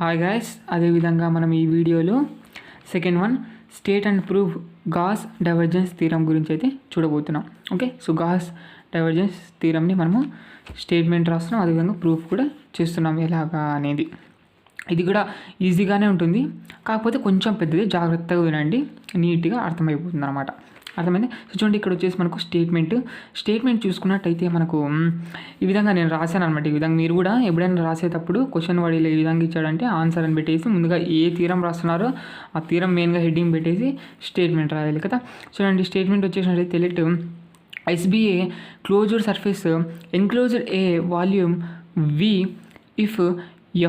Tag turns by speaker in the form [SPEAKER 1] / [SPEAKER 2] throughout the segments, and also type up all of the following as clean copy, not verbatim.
[SPEAKER 1] Hi guys, అదేవిధంగా మనం ఈ వీడియోలో second one state and proof Gauss divergence theorem గురించి అయితే చూడబోతున్నాం. ఓకే, సో గాస్ డైవర్జెన్స్ థీరంని మనము స్టేట్మెంట్ రాస్తున్నాం, అదేవిధంగా ప్రూఫ్ కూడా చేస్తున్నాం ఎలాగా అనేది. ఇది కూడా ఈజీగానే ఉంటుంది, కాకపోతే కొంచెం పెద్దది, జాగ్రత్తగా వినండి, నీట్గా అర్థమైపోతుంది అనమాట. అర్థమైంది. సో చూడండి, ఇక్కడ వచ్చేసి మనకు స్టేట్మెంట్ చూసుకున్నట్టయితే మనకు ఈ విధంగా నేను రాశాను అనమాట. ఈ విధంగా మీరు కూడా ఎప్పుడైనా రాసేటప్పుడు క్వశ్చన్ వాడు ఇలా ఈ విధంగా ఇచ్చాడంటే ఆన్సర్ అని పెట్టేసి ముందుగా ఏ థీరం రాస్తున్నారో ఆ థీరం మెయిన్గా హెడ్డింగ్ పెట్టేసి స్టేట్మెంట్ రాయాలి కదా. చూడండి, స్టేట్మెంట్ వచ్చేసినట్టయితే let SBA closed surface enclosed a volume V if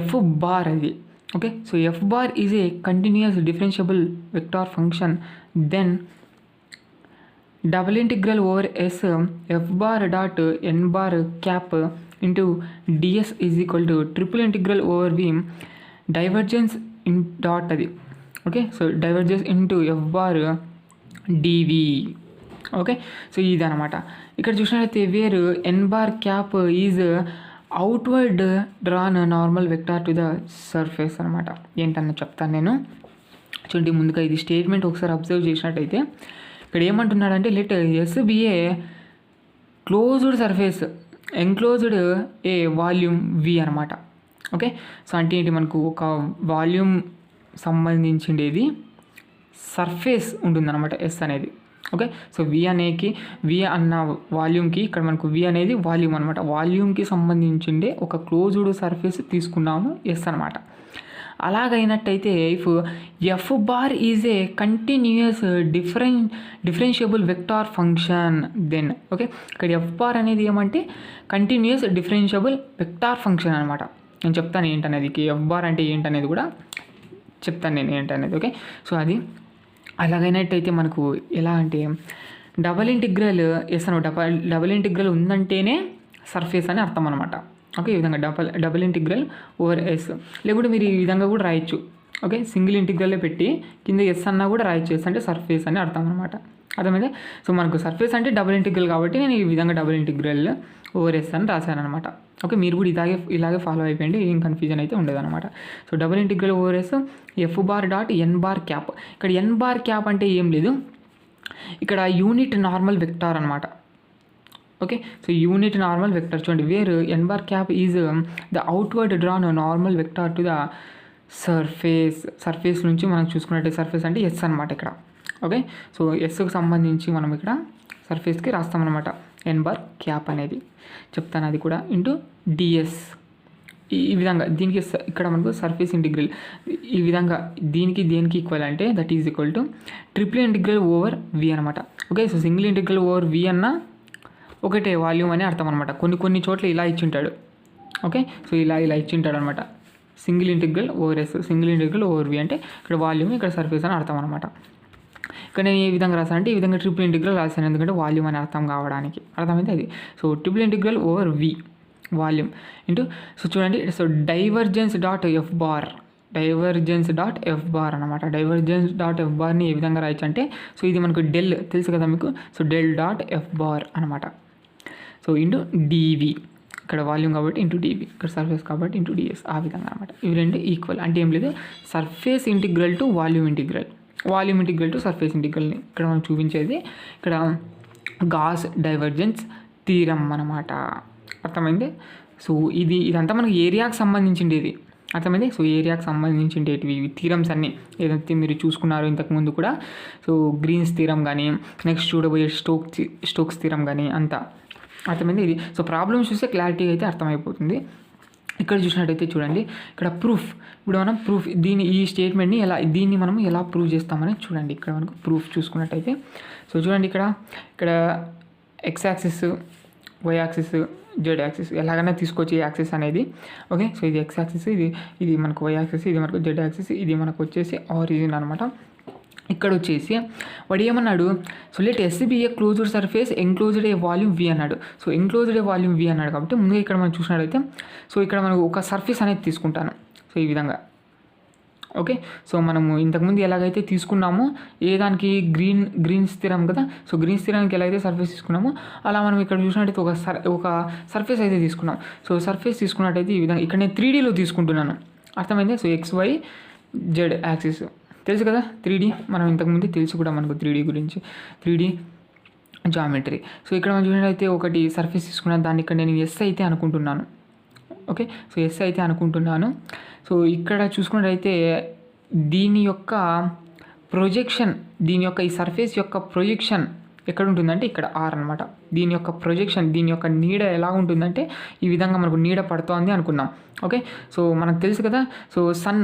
[SPEAKER 1] F bar అది. Okay, so F bar is a continuous differentiable vector function, then double integral over S F bar dot N bar cap into DS is equal to triple integral over V divergence in dot అది. Okay, so divergence into F bar DV. Okay, so ఇదనమాట. ఇక్కడ చూసినట్లయితే where N bar cap is outward drawn normal vector to the surface అనమాట. ఏంటన్న చెప్తాను నేను. చూడండి, ముందుగా ఇది స్టేట్మెంట్ ఒకసారి అబ్జర్వ్ చేసినట్టయితే ఇక్కడ ఏమంటున్నాడంటే let SBA closed surface enclosed a volume V అనమాట. ఓకే, సో అంటే ఏంటి, మనకు ఒక వాల్యూమ్ సంబంధించిండేది సర్ఫేస్ ఉంటుందన్నమాట S అనేది. ఓకే, సో V అన్న వాల్యూమ్కి ఇక్కడ మనకు V అనేది వాల్యూమ్ అనమాట. వాల్యూమ్కి సంబంధించిండే ఒక క్లోజ్డ్ సర్ఫేస్ తీసుకున్నాము S అనమాట. అలాగైనట్టయితే if F bar is a continuous differentiable vector function then. Okay, ఇక్కడ F బార్ అనేది ఏమంటే కంటిన్యూయస్ డిఫరెన్షియబుల్ వెక్టార్ ఫంక్షన్ అనమాట. నేను చెప్తాను ఏంటనేది, F బార్ అంటే ఏంటనేది కూడా చెప్తాను నేను ఏంటనేది. ఓకే, సో అది అలాగైనట్టయితే మనకు ఎలా అంటే డబల్ ఇంటిగ్రల్ డబల్ ఇంటిగ్రల్ ఉందంటేనే సర్ఫేస్ అని అర్థం అనమాట. ఓకే, ఈ విధంగా డబల్ ఇంటిగ్రల్ ఓవర్ S, లేకుంటే మీరు ఈ విధంగా కూడా రాయొచ్చు. ఓకే, సింగిల్ ఇంటిగ్రల్లే పెట్టి కింద S అన్నా కూడా రాయొచ్చు. S అంటే సర్ఫేస్ అని అర్థం అనమాట. అర్థమైందే. సో మనకు సర్ఫేస్ అంటే డబుల్ ఇంటిగ్రల్ కాబట్టి నేను ఈ విధంగా డబుల్ ఇంటిగ్రల్ ఓవర్ S అని రాశాను అనమాట. ఓకే, మీరు కూడా ఇలాగే ఫాలో అయిపోయింది, ఏం కన్ఫ్యూజన్ అయితే ఉండదన్నమాట. So double integral over S F bar dot N bar cap. ఇక్కడ N బార్ క్యాప్ అంటే ఏం లేదు, ఇక్కడ యూనిట్ నార్మల్ వెక్టార్ అనమాట. Okay, so unit normal vector. చూడండి, where N bar cap is the outward drawn normal vector to the surface నుంచి మనం చూసుకున్నట్టే surface అంటే S అనమాట ఇక్కడ. ఓకే, సో Sకి సంబంధించి మనం ఇక్కడ సర్ఫేస్కి రాస్తామన్నమాట N బార్ క్యాప్ అనేది. చెప్తాను అది కూడా ఇంటూ DS. ఈ విధంగా దీనికి ఇక్కడ మనకు సర్ఫేస్ ఇంటిగ్రల్ ఈ విధంగా దీనికి దేనికి ఈక్వల్ అంటే that is equal to triple integral over V అనమాట. Okay, so single integral over V అన్న ఒకటే వాల్యూమ్ అని అర్థం అనమాట. కొన్ని చోట్ల ఇలా ఇచ్చింటాడు. ఓకే, సో ఇలా ఇచ్చింటాడు అనమాట. Single integral over S, single integral over V అంటే ఇక్కడ వాల్యూమ్, ఇక్కడ సర్ఫేస్ అని అర్థం అనమాట. ఇక్కడ నేను ఏ విధంగా రాశాను అంటే ఈ విధంగా ట్రిపుల్ ఇంటిగ్రల్ రాశాను, ఎందుకంటే వాల్యూమ్ అని అర్థం కావడానికి. అర్థమైతే అది. So triple integral over V volume into, so చూడండి, so divergence dot F bar అనమాట. డైవర్జెన్స్ డాట్ F బార్ని ఏ విధంగా రాయొచ్చు అంటే, సో ఇది మనకు డెల్ తెలుసు కదా మీకు, so del dot F bar అనమాట. సో ఇంటూ DV, ఇక్కడ వాల్యూమ్ కాబట్టి ఇంటూ DV, ఇక్కడ సర్ఫేస్ కాబట్టి ఇంటూ DS, ఆ విధంగా అనమాట. ఇవి రెండు ఈక్వల్ అంటే ఏం లేదు, surface integral to volume integral to surface ఇంటిగ్రల్ని ఇక్కడ మనం చూపించేది ఇక్కడ గాస్ డైవర్జెన్స్ థీరం అనమాట. అర్థమైంది. సో ఇదంతా మనకి ఏరియాకి సంబంధించిండేది. అర్థమైంది. సో ఏరియాకి సంబంధించిండేటివి థీరమ్స్ అన్నీ ఏదైతే మీరు చూసుకున్నారో ఇంతకుముందు కూడా. సో గ్రీన్స్ థీరం కానీ, నెక్స్ట్ చూడబోయే స్టోక్స్ థీరం కానీ అంతా అర్థమైంది ఇది. సో ప్రాబ్లమ్స్ చూస్తే క్లారిటీ అయితే అర్థమైపోతుంది. ఇక్కడ చూసినట్టయితే చూడండి, ఇక్కడ ప్రూఫ్. ఇప్పుడు మనం ఈ స్టేట్మెంట్ని దీన్ని మనం ఎలా ప్రూవ్ చేస్తామని చూడండి. ఇక్కడ మనకు ప్రూఫ్ చూసుకున్నట్టయితే, సో చూడండి, ఇక్కడ X axis, Y axis, Z axis ఎలాగైనా తీసుకోవచ్చు ఈ యాక్సిస్ అనేది. ఓకే, సో ఇది X యాక్సిస్, ఇది మనకు Y యాక్సిస్, ఇది మనకు Z యాక్సిస్, ఇది మనకు వచ్చేసి ఆరిజిన్ అనమాట. ఇక్కడ వచ్చేసి వాడు ఏమన్నాడు, so let SBA closed surface enclosed a volume V అన్నాడు. So enclosed a volume V అన్నాడు కాబట్టి ముందుగా ఇక్కడ మనం చూసినట్టయితే, సో ఇక్కడ మనకు ఒక సర్ఫేస్ అనేది తీసుకుంటాను. సో ఈ విధంగా. ఓకే, సో మనము ఇంతకుముందు ఎలాగైతే తీసుకున్నామో దానికి గ్రీన్ స్థిరం కదా, సో గ్రీన్ స్థిరానికి ఎలాగైతే సర్ఫేస్ తీసుకున్నామో అలా మనం ఇక్కడ చూసినట్టయితే ఒక సర్ఫేస్ అయితే తీసుకున్నాం. సో సర్ఫేస్ తీసుకున్నట్టయితే ఈ విధంగా ఇక్కడ నేను 3Dలో తీసుకుంటున్నాను. అర్థమైంది. సో XY Z యాక్సిస్ తెలుసు కదా, 3D మనం ఇంతకుముందు తెలుసు కూడా మనకు 3D గురించి, 3D జామెట్రీ. సో ఇక్కడ మనం చూసినట్లయితే ఒకటి సర్ఫేస్ తీసుకున్నాను, దాన్ని ఇక్కడ నేను ఎస్ అయితే అనుకుంటున్నాను. ఓకే, సో ఎస్ అయితే అనుకుంటున్నాను. సో ఇక్కడ చూసుకున్నట్లయితే దీని యొక్క ప్రొజెక్షన్, దీని యొక్క ఈ సర్ఫేస్ యొక్క ప్రొజెక్షన్ ఎక్కడ ఉంటుందంటే ఇక్కడ R అనమాట. దీని యొక్క ప్రొజెక్షన్, దీని యొక్క నీడ ఎలా ఉంటుందంటే ఈ విధంగా మనకు నీడ పడుతోంది అనుకున్నాం. ఓకే, సో మనకు తెలుసు కదా, సో సన్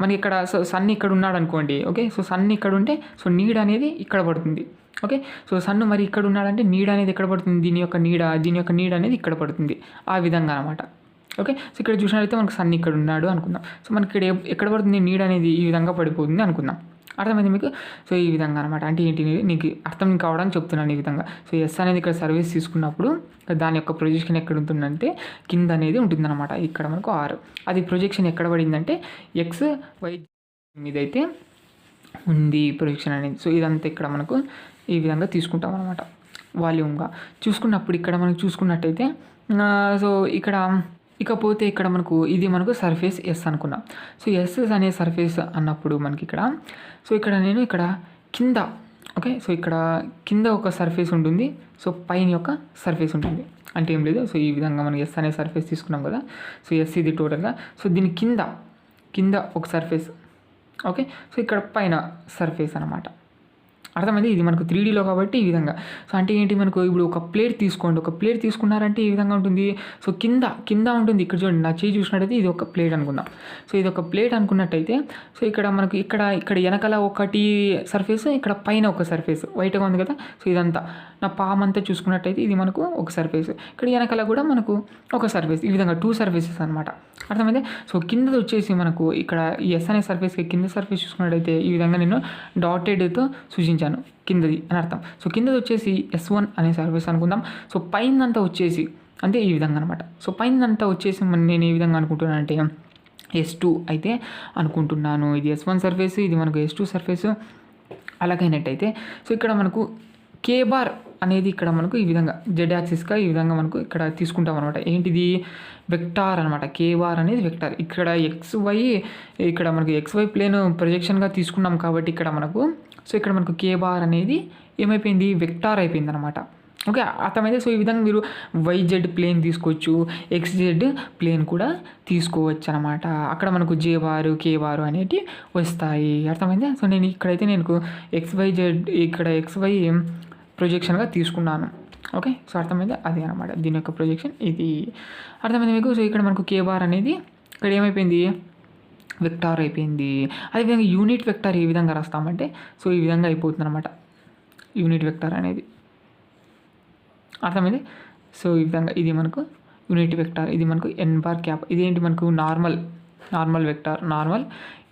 [SPEAKER 1] మనకి ఇక్కడ, సో సన్ ఇక్కడ ఉన్నాడు అనుకోండి. ఓకే, సో సన్ ఇక్కడ ఉంటే సో నీడ అనేది ఇక్కడ పడుతుంది. ఓకే, సో సన్ మరి ఇక్కడ ఉన్నాడంటే నీడ అనేది ఎక్కడ పడుతుంది, దీని యొక్క నీడ అనేది ఇక్కడ పడుతుంది, ఆ విధంగా అనమాట. ఓకే, సో ఇక్కడ చూసినట్లయితే మనకు సన్ ఇక్కడ ఉన్నాడు అనుకుందాం. సో మనకి ఇక్కడ ఎక్కడ పడుతుంది, నీడ అనేది ఈ విధంగా పడిపోతుంది అనుకుందాం. అర్థమైంది మీకు. సో ఈ విధంగా అనమాట. అంటే ఏంటి, నీకు అర్థం కావడానికి చెప్తున్నాను ఈ విధంగా. సో ఎస్ అనేది ఇక్కడ సర్వీస్ తీసుకున్నప్పుడు దాని యొక్క ప్రొజెక్షన్ ఎక్కడ ఉంటుందంటే కింద అనేది ఉంటుందన్నమాట. ఇక్కడ మనకు R, అది ప్రొజెక్షన్ ఎక్కడ పడిందంటే XY మీద అయితే ఉంది ప్రొజెక్షన్ అనేది. సో ఇదంతా ఇక్కడ మనకు ఈ విధంగా తీసుకుంటాం అనమాట వాల్యూమ్గా. చూసుకున్నప్పుడు ఇక్కడ మనకు చూసుకున్నట్టయితే సో ఇక్కడ ఇకపోతే ఇక్కడ మనకు ఇది మనకు సర్ఫేస్ ఎస్ అనుకున్నాం. సో ఎస్ అనే సర్ఫేస్ అన్నప్పుడు మనకి ఇక్కడ, సో ఇక్కడ నేను ఇక్కడ కింద, ఓకే, సో ఇక్కడ కింద ఒక సర్ఫేస్ ఉంటుంది, సో పైన యొక్క సర్ఫేస్ ఉంటుంది. అంటే ఏం లేదు, సో ఈ విధంగా మనం ఎస్ అనే సర్ఫేస్ తీసుకున్నాం కదా. సో ఎస్ ఇది టోటల్గా, సో దీని కింద ఒక సర్ఫేస్. ఓకే, సో ఇక్కడ పైన సర్ఫేస్ అనమాట. అర్థమైంది. ఇది మనకు 3Dలో కాబట్టి ఈ విధంగా. సో అంటే ఏంటి, మనకు ఇప్పుడు ఒక ప్లేట్ తీసుకోండి, ఒక ప్లేట్ తీసుకున్నారంటే ఈ విధంగా ఉంటుంది. సో కింద ఉంటుంది. ఇక్కడ చూడండి, నా చేయి చూసినట్టయితే ఇది ఒక ప్లేట్ అనుకుందాం. సో ఇది ఒక ప్లేట్ అనుకున్నట్టయితే సో ఇక్కడ మనకు ఇక్కడ వెనకాల ఒకటి సర్ఫేస్, ఇక్కడ పైన ఒక సర్ఫేస్ వైట్గా ఉంది కదా. సో ఇదంతా నా పామ్ అంతా చూసుకున్నట్టయితే ఇది మనకు ఒక సర్ఫేస్, ఇక్కడ వెనకాల కూడా మనకు ఒక సర్ఫేస్, ఈ విధంగా 2 సర్ఫేసెస్ అనమాట. అర్థమైంది. సో కిందది వచ్చేసి మనకు ఇక్కడ ఈ ఎస్ అనే సర్ఫేస్కి కింద సర్ఫేస్ చూసుకున్నట్టయితే ఈ విధంగా నేను డాటెడ్తో సూచించాను కిందది అని అర్థం. సో కిందది వచ్చేసి S1 అనే సర్ఫేస్ అనుకుందాం. సో పైనంతా వచ్చేసి అంటే ఈ విధంగా అనమాట. సో పైనంతా వచ్చేసి నేను ఏ విధంగా అనుకుంటున్నాను అంటే S2 అయితే అనుకుంటున్నాను. ఇది S1 సర్ఫేస్, ఇది మనకు S2 సర్ఫేస్. అలాగైనట్టయితే సో ఇక్కడ మనకు K బార్ అనేది ఇక్కడ మనకు ఈ విధంగా Z యాక్సిస్గా ఈ విధంగా మనకు ఇక్కడ తీసుకుంటాం అనమాట. ఏంటిది, వెక్టార్ అనమాట. K బార్ అనేది వెక్టార్. ఇక్కడ XY, ఇక్కడ మనకు XY ప్లేన్ ప్రొజెక్షన్గా తీసుకున్నాం కాబట్టి ఇక్కడ మనకు, సో ఇక్కడ మనకు K బార్ అనేది ఏమైపోయింది, వెక్టార్ అయిపోయింది అనమాట. ఓకే, అర్థమైతే. సో ఈ విధంగా మీరు YZ ప్లేన్ తీసుకోవచ్చు, XZ ప్లేన్ కూడా తీసుకోవచ్చు అనమాట. అక్కడ మనకు J బారు K బారు అనేవి వస్తాయి. అర్థమైందా. సో నేను ఇక్కడైతే నేను XYZ ఇక్కడ XY ప్రొజెక్షన్గా తీసుకున్నాను. ఓకే, సో అర్థమైంది. అది అనమాట దీని యొక్క ప్రొజెక్షన్, ఇది అర్థమైంది మీకు. సో ఇక్కడ మనకు K బార్ అనేది ఇక్కడ ఏమైపోయింది, వెక్టార్ అయిపోయింది. అదేవిధంగా యూనిట్ వెక్టార్ ఏ విధంగా రాస్తామంటే సో ఈ విధంగా అయిపోతుంది అనమాట యూనిట్ వెక్టార్ అనేది. అర్థమైంది. సో ఈ విధంగా ఇది మనకు యూనిట్ వెక్టార్, ఇది మనకు n బార్ క్యాప్. ఇదేంటి మనకు normal vector, normal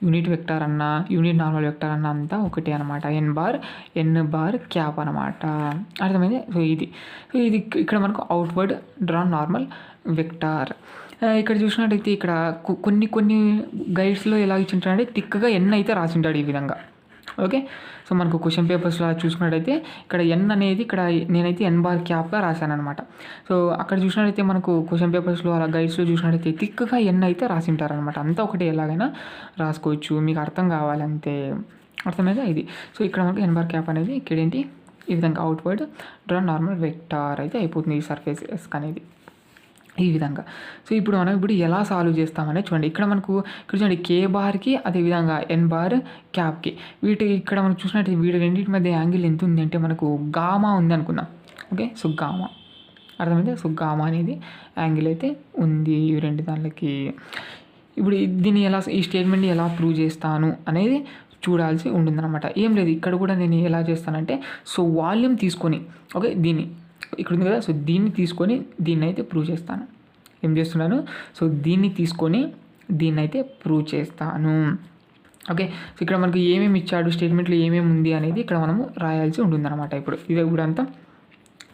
[SPEAKER 1] unit vector అన్న యూనిట్ నార్మల్ వెక్టార్ అన్న అంతా ఒకటే అనమాట. n బార్ క్యాప్ అనమాట. అర్థమైంది. సో ఇది ఇక్కడ మనకు అవుట్వర్డ్ డ్రా నార్మల్ వెక్టార్. ఇక్కడ చూసినట్టయితే ఇక్కడ కొన్ని గైడ్స్లో ఎలా ఇచ్చింటాడంటే థిక్గా n అయితే రాసింటాడు ఈ విధంగా. ఓకే, సో మనకు క్వశ్చన్ పేపర్స్లో చూసుకున్నట్టయితే ఇక్కడ n అనేది ఇక్కడ నేనైతే n బార్ క్యాప్గా రాశాను అనమాట. సో అక్కడ చూసినట్టయితే మనకు క్వశ్చన్ పేపర్స్లో అలా గైడ్స్లో చూసినట్టయితే థిక్గా n అయితే రాసింటారనమాట. అంతా ఒకటి ఎలాగైనా రాసుకోవచ్చు, మీకు అర్థం కావాలంతే. అర్థమైందా. ఇది సో ఇక్కడ మనకు n బార్ క్యాప్ అనేది ఇక్కడ ఏంటి ఈ విధంగా అవుట్వర్డ్ డ్రా నార్మల్ వెక్టార్ అయితే అయిపోతుంది ఈ సర్ఫేస్ ఎస్ అనేది ఈ విధంగా. సో ఇప్పుడు మనం ఎలా సాల్వ్ చేస్తామనే చూడండి. ఇక్కడ మనకు ఇక్కడ చూడండి K బార్కి అదేవిధంగా n బార్ క్యాప్కి ఇక్కడ మనం చూసినట్టు వీటి రెండింటి మధ్య యాంగిల్ ఎంత ఉంది అంటే మనకు గామా ఉంది అనుకున్నాం. ఓకే, సో గామా అర్థమైంది. సో గామా అనేది యాంగిల్ అయితే ఉంది ఈ రెండు దానికి. ఇప్పుడు దీన్ని ఈ స్టేట్మెంట్ని ఎలా ప్రూవ్ చేస్తాను అనేది చూడాల్సి ఉంటుందన్నమాట. ఏం లేదు, ఇక్కడ కూడా నేను ఎలా చేస్తానంటే సో వాల్యూమ్ తీసుకొని, ఓకే, దీన్ని ఇక్కడ ఉంది కదా, సో దీన్ని తీసుకొని దీన్ని అయితే ప్రూవ్ చేస్తాను. ఏం చేస్తున్నాను, సో దీన్ని తీసుకొని దీన్ని అయితే ప్రూవ్ చేస్తాను. ఓకే, సో ఇక్కడ మనకు ఏమేమి ఇచ్చాడు, స్టేట్మెంట్లో ఏమేమి ఉంది అనేది ఇక్కడ మనము రాయాల్సి ఉంటుందన్నమాట. ఇది కూడా అంతా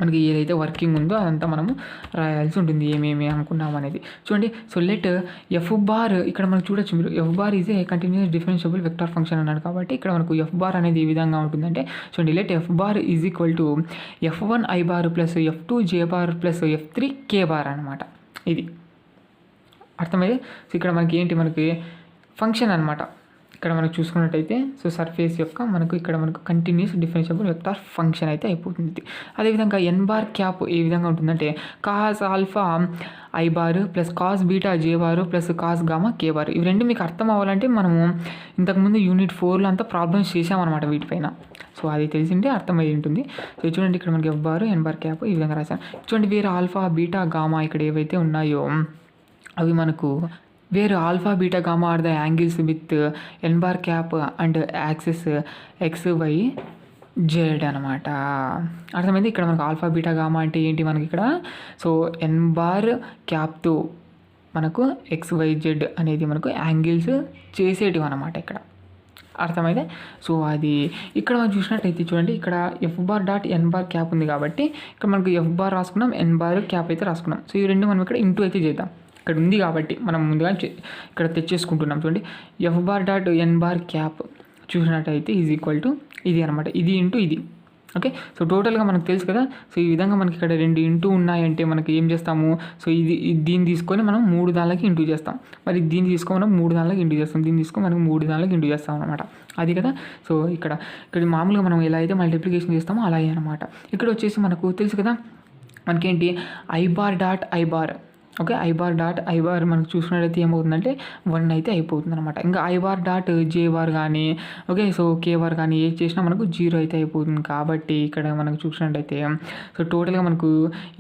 [SPEAKER 1] మనకి ఏదైతే వర్కింగ్ ఉందో అదంతా మనము రాయాల్సి ఉంటుంది, ఏమేమి అనుకున్నాం అనేది. చూడండి, సో లెట్ ఎఫ్ బార్ ఇక్కడ మనం చూడొచ్చు మీరు, F bar is a continuous differentiable vector function అన్నాడు కాబట్టి ఇక్కడ మనకు ఎఫ్ బార్ అనేది ఏ విధంగా ఉంటుందంటే చూడండి, let F bar is equal to F1 I bar plus F2 J bar plus F3 K bar అనమాట. ఇది అర్థమైంది. సో ఇక్కడ మనకి ఏంటి, మనకి ఫంక్షన్ అనమాట. ఇక్కడ మనకు చూసుకున్నట్టయితే సో సర్ఫేస్ యొక్క ఇక్కడ మనకు కంటిన్యూస్ డిఫరెన్షియబుల్ వెక్టార్ ఫంక్షన్ అయితే అయిపోతుంది. అదేవిధంగా ఎన్ బార్ క్యాప్ ఏ విధంగా ఉంటుందంటే cos alpha I bar plus cos beta J bar plus cos gamma K bar. ఇవి రెండు మీకు అర్థం అవ్వాలంటే మనము ఇంతకుముందు యూనిట్ 4లో అంతా ప్రాబ్లమ్స్ చేసామన్నమాట వీటిపైన. సో అది తెలిసింటే అర్థమై ఉంటుంది. సో చూడండి ఇక్కడ మనకి ఎఫ్ బార్ ఎన్ బార్ క్యాప్ ఈ విధంగా రాశాను. చూడండి వేరే ఆల్ఫా బీటా గామా ఇక్కడ ఏవైతే ఉన్నాయో అవి మనకు వేరు alpha beta gamma are the angles with N bar cap and axes X Y Z అనమాట. అర్థమైంది. ఇక్కడ మనకు ఆల్ఫా బీటా గామా అంటే ఏంటి మనకి ఇక్కడ సో ఎన్ బార్ క్యాప్తో మనకు ఎక్స్ వై జెడ్ అనేది మనకు యాంగిల్స్ చేసేటివి అనమాట ఇక్కడ. అర్థమైతే సో అది ఇక్కడ మనం చూసినట్టయితే చూడండి ఇక్కడ F bar dot n bar cap ఉంది కాబట్టి ఇక్కడ మనకు ఎఫ్ బార్ రాసుకున్నాం, ఎన్ బార్ క్యాప్ అయితే రాసుకున్నాం. సో ఈ రెండు మనం ఇక్కడ ఇంటూ అయితే చేద్దాం. ఇక్కడ ఉంది కాబట్టి మనం ముందుగా ఇక్కడ తెచ్చేసుకుంటున్నాం. చూడండి F bar dot n bar cap చూసినట్టయితే ఈజ్ ఈక్వల్ టు ఇది అనమాట, ఇది ఇంటూ ఇది. ఓకే, సో టోటల్గా మనకు తెలుసు కదా. సో ఈ విధంగా మనకి ఇక్కడ 2 ఇంటూ ఉన్నాయంటే మనకి ఏం చేస్తాము, సో దీన్ని తీసుకొని మనం 3 దానికి ఇంటూ చేస్తాం. మరి దీన్ని తీసుకొని మనం 3 దానికి ఇంటూ చేస్తాం, దీన్ని తీసుకొని మనం 3 దానికి ఇంటూ చేస్తాం అనమాట. అది కదా. సో ఇక్కడ మామూలుగా మనం ఎలా అయితే మల్టిప్లికేషన్ చేస్తామో అలాగే అనమాట. ఇక్కడ వచ్చేసి మనకు తెలుసు కదా మనకేంటి I bar dot i bar. Okay, I bar dot i bar మనకు చూసుకున్నట్టయితే ఏమవుతుందంటే 1 అయితే అయిపోతుంది అనమాట. ఇంకా I bar dot j bar కానీ ఓకే సో కే బార్ కానీ ఏది చేసినా మనకు 0 అయితే అయిపోతుంది. కాబట్టి ఇక్కడ మనకు చూసినట్టయితే సో టోటల్గా మనకు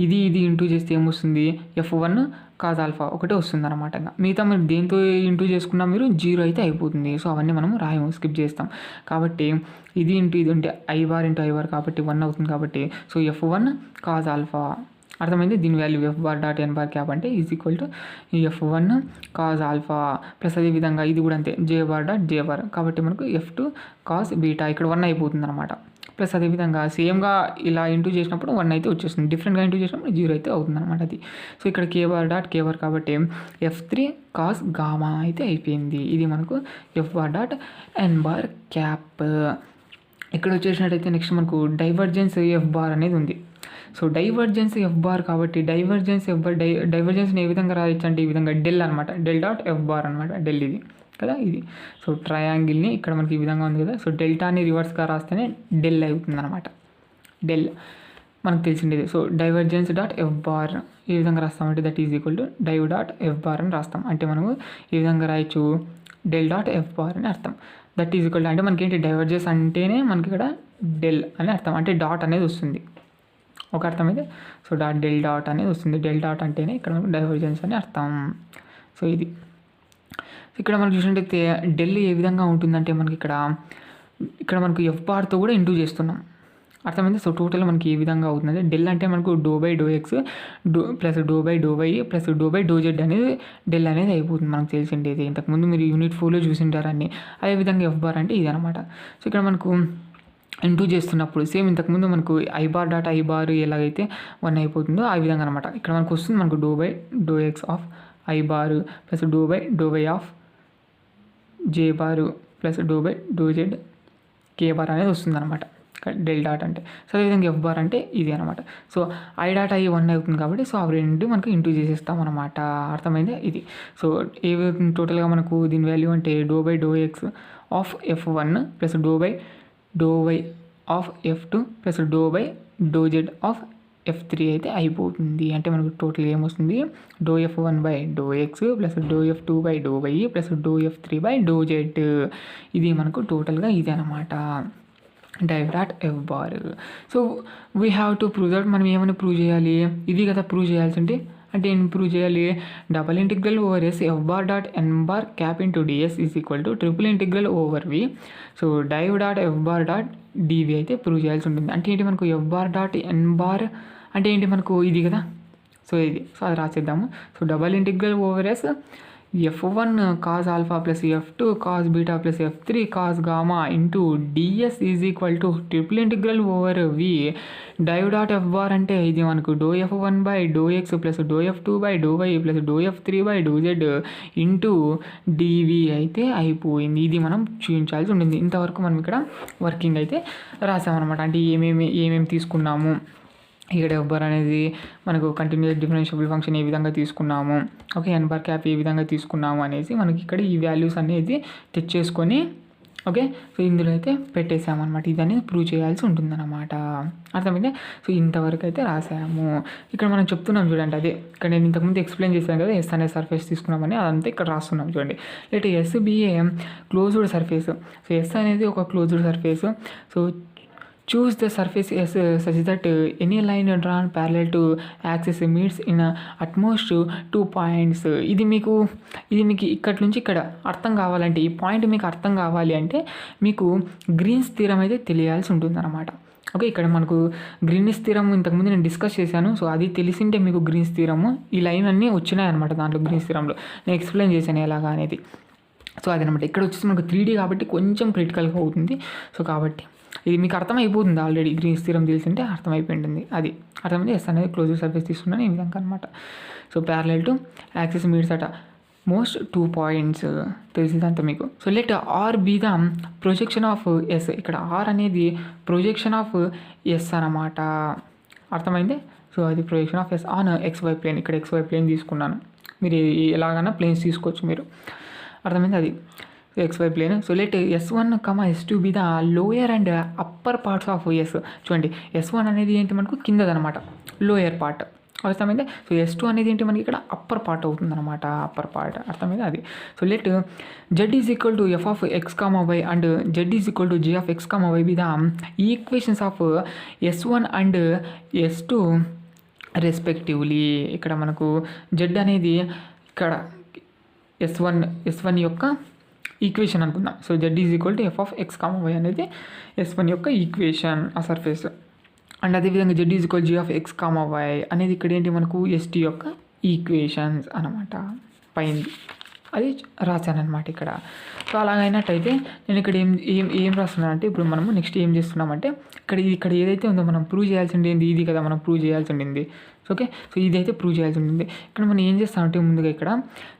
[SPEAKER 1] ఇది ఇంటూ చేస్తే ఏమొస్తుంది F1 కాజ్ ఆల్ఫా ఒకటే వస్తుంది అనమాట. ఇంకా మిగతా మీరు దేంతో ఇంటూ చేసుకున్నా మీరు 0 అయితే అయిపోతుంది. సో అవన్నీ మనం రాయము, స్కిప్ చేస్తాం. కాబట్టి ఇది ఇంటూ ఇది ఉంటే I bar into I bar కాబట్టి 1 అవుతుంది. కాబట్టి సో F1 కాజ్ ఆల్ఫా అర్థమైంది. దీని value F bar dot n bar cap అంటే is equal to F1 cos alpha plus అదేవిధంగా ఇది కూడా అంతే జే బార్ డాట్ జే బార్ కాబట్టి మనకు F2 కాజ్ బీటా ఇక్కడ 1 అయిపోతుంది అనమాట. ప్లస్ అదేవిధంగా సేమ్గా ఇలా ఇంటూ చేసినప్పుడు 1 అయితే వచ్చేస్తుంది, డిఫరెంట్గా ఇంటూ చేసినప్పుడు 0 అయితే అవుతుంది అనమాట. అది సో ఇక్కడ కే బార్ డాట్ కే బార్ కాబట్టి F3 కాజ్ గామా అయితే అయిపోయింది. ఇది మనకు f bar dot n bar cap. ఇక్కడ వచ్చేసినట్టయితే నెక్స్ట్ మనకు డైవర్జెన్స్ ఎఫ్ బార్ అనేది ఉంది. సో డైవర్జెన్స్ ఎఫ్ బార్ కాబట్టి డైవర్జెన్స్ ఎఫ్ బార్ డైవర్జెన్స్ని ఏ విధంగా రాయొచ్చు అంటే ఈ విధంగా డెల్ అనమాట, డెల్ డాట్ ఎఫ్ బార్ అనమాట. డెల్ ఇది కదా ఇది. సో ట్రయాంగిల్ని ఇక్కడ మనకి ఈ విధంగా ఉంది కదా. సో డెల్టాని రివర్స్గా రాస్తేనే డెల్ అవుతుంది అనమాట. డెల్ మనకు తెలిసిండేది. So divergence dot F bar ఈ విధంగా రాస్తామంటే that is equal to div dot F bar అని రాస్తాం. అంటే మనము ఈ విధంగా రాయొచ్చు డెల్ డాట్ ఎఫ్ బార్ అని అర్థం. దట్ ఈజ్ ఈక్వల్ టు అంటే మనకి ఏంటి డైవర్జెన్స్ అంటేనే మనకి ఇక్కడ డెల్ అని అర్థం, అంటే డాట్ అనేది వస్తుంది. ఒక అర్థమైతే సో డెల్ డాట్ అనేది వస్తుంది. డెల్ డాట్ అంటేనే ఇక్కడ మనకు డైవర్జెన్స్ అని అర్థం. సో ఇది ఇక్కడ మనం చూసినట్టయితే డెల్ ఏ విధంగా ఉంటుందంటే మనకి ఇక్కడ మనకు ఎఫ్ బార్తో కూడా ఇంటూ చేస్తున్నాం. అర్థమైంది. సో టోటల్ మనకి ఏ విధంగా అవుతుందంటే డెల్ అంటే మనకు డో బై డో ఎక్స్ ప్లస్ డో బై డో వై ప్లస్ డో బై డో జెడ్ అనేది డెల్ అనేది అయిపోతుంది. మనకు తెలిసిండేది ఇంతకుముందు మీరు యూనిట్ 4లో చూసింటారని. అదేవిధంగా ఎఫ్ బార్ అంటే ఇది అనమాట. సో ఇక్కడ మనకు ఇంటూ చేస్తున్నప్పుడు సేమ్ ఇంతకుముందు మనకు I bar dot i bar ఎలాగైతే 1 అయిపోతుందో ఆ విధంగా అనమాట. ఇక్కడ మనకు వస్తుంది మనకు డో by do x of i bar plus డో by do y of j bar plus డో by do z k bar అనేది వస్తుంది అనమాట డెల్ డాట్ అంటే. సో అదేవిధంగా ఎఫ్ బార్ అంటే ఇది అనమాట. సో ఐ డాట్ ఐ 1 అవుతుంది కాబట్టి సో అవి రెండు మనకు ఇంటూ చేసేస్తాం అనమాట. అర్థమైంది ఇది. సో ఏ టోటల్గా మనకు దీని వాల్యూ అంటే డో by do x of F1 plus డో by do y of F2 plus డో by do z of F3 అయితే అయిపోతుంది. అంటే మనకు టోటల్ ఏమొస్తుంది డో F1 by do x plus do F2 by do y plus do F3 by do z. ఇది మనకు టోటల్గా ఇది అనమాట div dot F bar. So we have to prove that మనం ఏమైనా ప్రూవ్ చేయాలి, ఇది కదా ప్రూవ్ చేయాల్సి అంటే ఏం ప్రూవ్ చేయాలి double integral over s f bar dot n bar cap into DS is equal to triple integral over we. So div dot F bar dot డివి అయితే ప్రూవ్ చేయాల్సి ఉంటుంది. అంటే ఏంటి మనకు f bar dot n bar అంటే ఏంటి మనకు ఇది కదా. సో ఇది సో అది రాసేద్దాము. So double integral over yes F1 cos alpha plus F2 cos beta plus F3 cos gamma into DS is equal to triple integral over v div dot F bar అంటే ఇది మనకు do F1 by do x plus do F2 by do y plus do F3 by do z into dv అయితే అయిపోయింది. ఇది మనం చూపించాల్సి ఉంటుంది. ఇంతవరకు మనం ఇక్కడ వర్కింగ్ అయితే రాసామన్నమాట. అంటే ఏమేమి తీసుకున్నాము ఇక్కడ ఎఫ్ బార్ అనేది మనకు కంటిన్యూస్ డిఫరెన్షియబుల్ ఫంక్షన్ ఏ విధంగా తీసుకున్నాము, ఓకే, ఎన్ బార్ క్యాప్ ఏ విధంగా తీసుకున్నాము అనేసి మనకి ఇక్కడ ఈ వాల్యూస్ అనేది తెచ్చేసుకొని, ఓకే, సో ఇందులో అయితే పెట్టేసామన్నమాట. ఇది అనేది ప్రూవ్ చేయాల్సి ఉంటుందన్నమాట. అర్థమైందే. సో ఇంతవరకు అయితే రాసాము. ఇక్కడ మనం చెప్తున్నాం చూడండి, అదే ఇక్కడ నేను ఇంతకుముందు ఎక్స్ప్లెయిన్ చేశాను కదా, ఎస్ అనే సర్ఫేస్ తీసుకున్నామని, అదంతా ఇక్కడ రాస్తున్నాం చూడండి. Let S be a closed surface. So S అనేది ఒక closed surface. So choose the surface as such that any line drawn parallel to axis meets in at most 2 points. ఇది మీకు ఇక్కడి నుంచి ఇక్కడ అర్థం కావాలంటే, ఈ పాయింట్ మీకు అర్థం కావాలి అంటే మీకు గ్రీన్స్ థీరం అయితే తెలియాల్సి ఉంటుందన్నమాట. ఓకే, ఇక్కడ మనకు గ్రీన్స్ థీరం ఇంతకుముందు నేను డిస్కస్ చేశాను. సో అది తెలిసింటే మీకు గ్రీన్స్ థీరము ఈ లైన్ అన్నీ వచ్చినాయి అనమాట. దాంట్లో గ్రీన్స్ థీరంలో నేను ఎక్స్ప్లెయిన్ చేశాను ఎలాగా అనేది. సో అదనమాట. ఇక్కడ వచ్చేసి మనకు 3D కాబట్టి కొంచెం క్రిటికల్గా అవుతుంది. సో కాబట్టి ఇది మీకు అర్థమైపోతుంది, ఆల్రెడీ గ్రీన్స్ థీరం తెలిసింటే అర్థమైపోయింది. అది అర్థమైంది. ఎస్ అనేది క్లోజ్ సర్ఫేస్ తీసుకున్నాను ఈ విధంగా అనమాట. So parallel to axis meets at most 2 points తెలిసిందంతా మీకు. సో let R be the projection of S. ఇక్కడ ఆర్ అనేది ప్రొజెక్షన్ ఆఫ్ ఎస్ అనమాట. అర్థమైంది. సో అది projection of S on XY plane. ఇక్కడ XY ప్లేన్ తీసుకున్నాను. మీరు ఎలాగైనా ప్లేన్స్ తీసుకోవచ్చు మీరు. అర్థమైంది. అది XY ప్లేన్. So let S1, S2 be the lower and upper parts of S. చూడండి, S1 అనేది ఏంటి మనకు కిందదనమాట, లోయర్ పార్ట్. అర్థమైంది. సో S2 అనేది ఏంటి మనకి ఇక్కడ అప్పర్ పార్ట్ అవుతుందన్నమాట, అప్పర్ పార్ట్. అర్థమైంది. అది. So let Z is equal to f(x,y) and Z is equal to g(x,y) be the equations of S1 and S2 respectively. ఇక్కడ మనకు Z అనేది ఇక్కడ S1 యొక్క ఈక్వేషన్ అనుకుందాం. So Z is equal to f(x,y) అనేది S1 యొక్క equation, ఆ surface. And అదేవిధంగా Z ఈజ్ ఈక్వల్ g(x,y) అనేది ఇక్కడ ఏంటి మనకు ST యొక్క ఈక్వేషన్స్ అనమాట. పైన అది రాశాను అనమాట ఇక్కడ. సో అలాగైనట్టయితే నేను ఇక్కడ ఏం రాస్తున్నాను అంటే, ఇప్పుడు మనము నెక్స్ట్ ఏం చేస్తున్నామంటే, ఇక్కడ ఏదైతే ఉందో మనం ప్రూవ్ చేయాల్సి ఉండింది ఇది కదా, మనం ప్రూవ్ చేయాల్సి ఉండింది. ఓకే, సో ఇదైతే ప్రూవ్ చేయాల్సి ఉంటుంది. ఇక్కడ మనం ఏం చేస్తామంటే ముందుగా ఇక్కడ,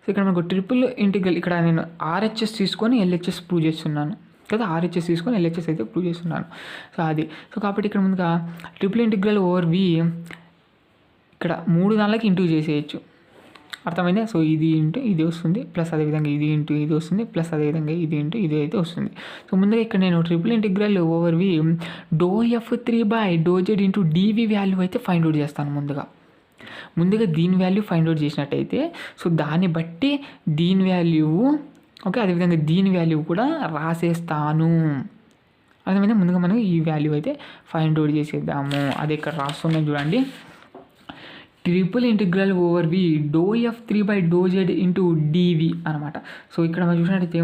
[SPEAKER 1] సో ఇక్కడ మనకు ట్రిపుల్ ఇంటిగ్రల్, ఇక్కడ నేను RHS తీసుకొని LHS ప్రూవ్ చేస్తున్నాను కదా, RHS తీసుకొని LHS అయితే ప్రూవ్ చేస్తున్నాను. సో అది. సో కాబట్టి ఇక్కడ ముందుగా ట్రిపుల్ ఇంటిగ్రల్ ఓవర్ V ఇక్కడ 3 దానిలకి ఇంటూ చేసేయచ్చు. అర్థమైందా. సో ఇది ఇంటూ ఇది వస్తుంది, ప్లస్ అదేవిధంగా ఇది ఇంటూ ఇది వస్తుంది, ప్లస్ అదేవిధంగా ఇది ఇంటూ ఇది అయితే వస్తుంది. సో ముందుగా ఇక్కడ నేను triple integral over V ∂F3/∂Z into dV value అయితే ఫైండ్ అవుట్ చేస్తాను. ముందుగా దీని వాల్యూ ఫైండ్ అవుట్ చేసినట్టయితే, సో దాన్ని బట్టి దీని వాల్యూ, ఓకే, అదేవిధంగా దీని వాల్యూ కూడా రాసేస్తాను. అదేవిధంగా ముందుగా మనం ఈ వాల్యూ అయితే ఫైండ్ అవుట్ చేసేద్దాము. అది ఇక్కడ రాస్తున్నాం చూడండి, triple integral over V ∂F3/∂Z into dV అనమాట. సో ఇక్కడ మనం చూసినట్టయితే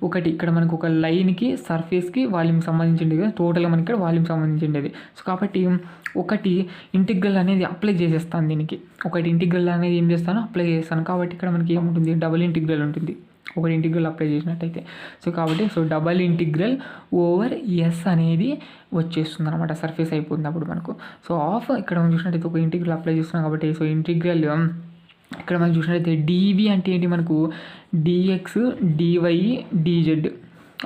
[SPEAKER 1] ఒకటి ఇక్కడ మనకు ఒక లైన్కి సర్ఫేస్కి వాల్యూమ్ సంబంధించింది కదా, టోటల్గా మనకి ఇక్కడ వాల్యూమ్ సంబంధించింది. సో కాబట్టి ఒకటి ఇంటిగ్రల్ అనేది అప్లై చేసేస్తాను దీనికి. ఒకటి ఇంటిగ్రల్ అనేది ఏం చేస్తాను, అప్లై చేస్తాను. కాబట్టి ఇక్కడ మనకి ఏముంటుంది, డబుల్ ఇంటిగ్రల్ ఉంటుంది. ఒకటి ఇంటిగ్రల్ అప్లై చేసినట్టయితే. సో కాబట్టి డబల్ ఇంటిగ్రల్ ఓవర్ ఎస్ అనేది వచ్చేస్తుంది అనమాట, సర్ఫేస్ అయిపోతుంది అప్పుడు మనకు. సో ఇక్కడ మనం చూసినట్టయితే ఒక ఇంటిగ్రల్ అప్లై చేస్తున్నాం కాబట్టి, సో ఇంటిగ్రల్ ఇక్కడ మనం చూసినట్టయితే dV అంటే ఏంటి మనకు dx dy dz,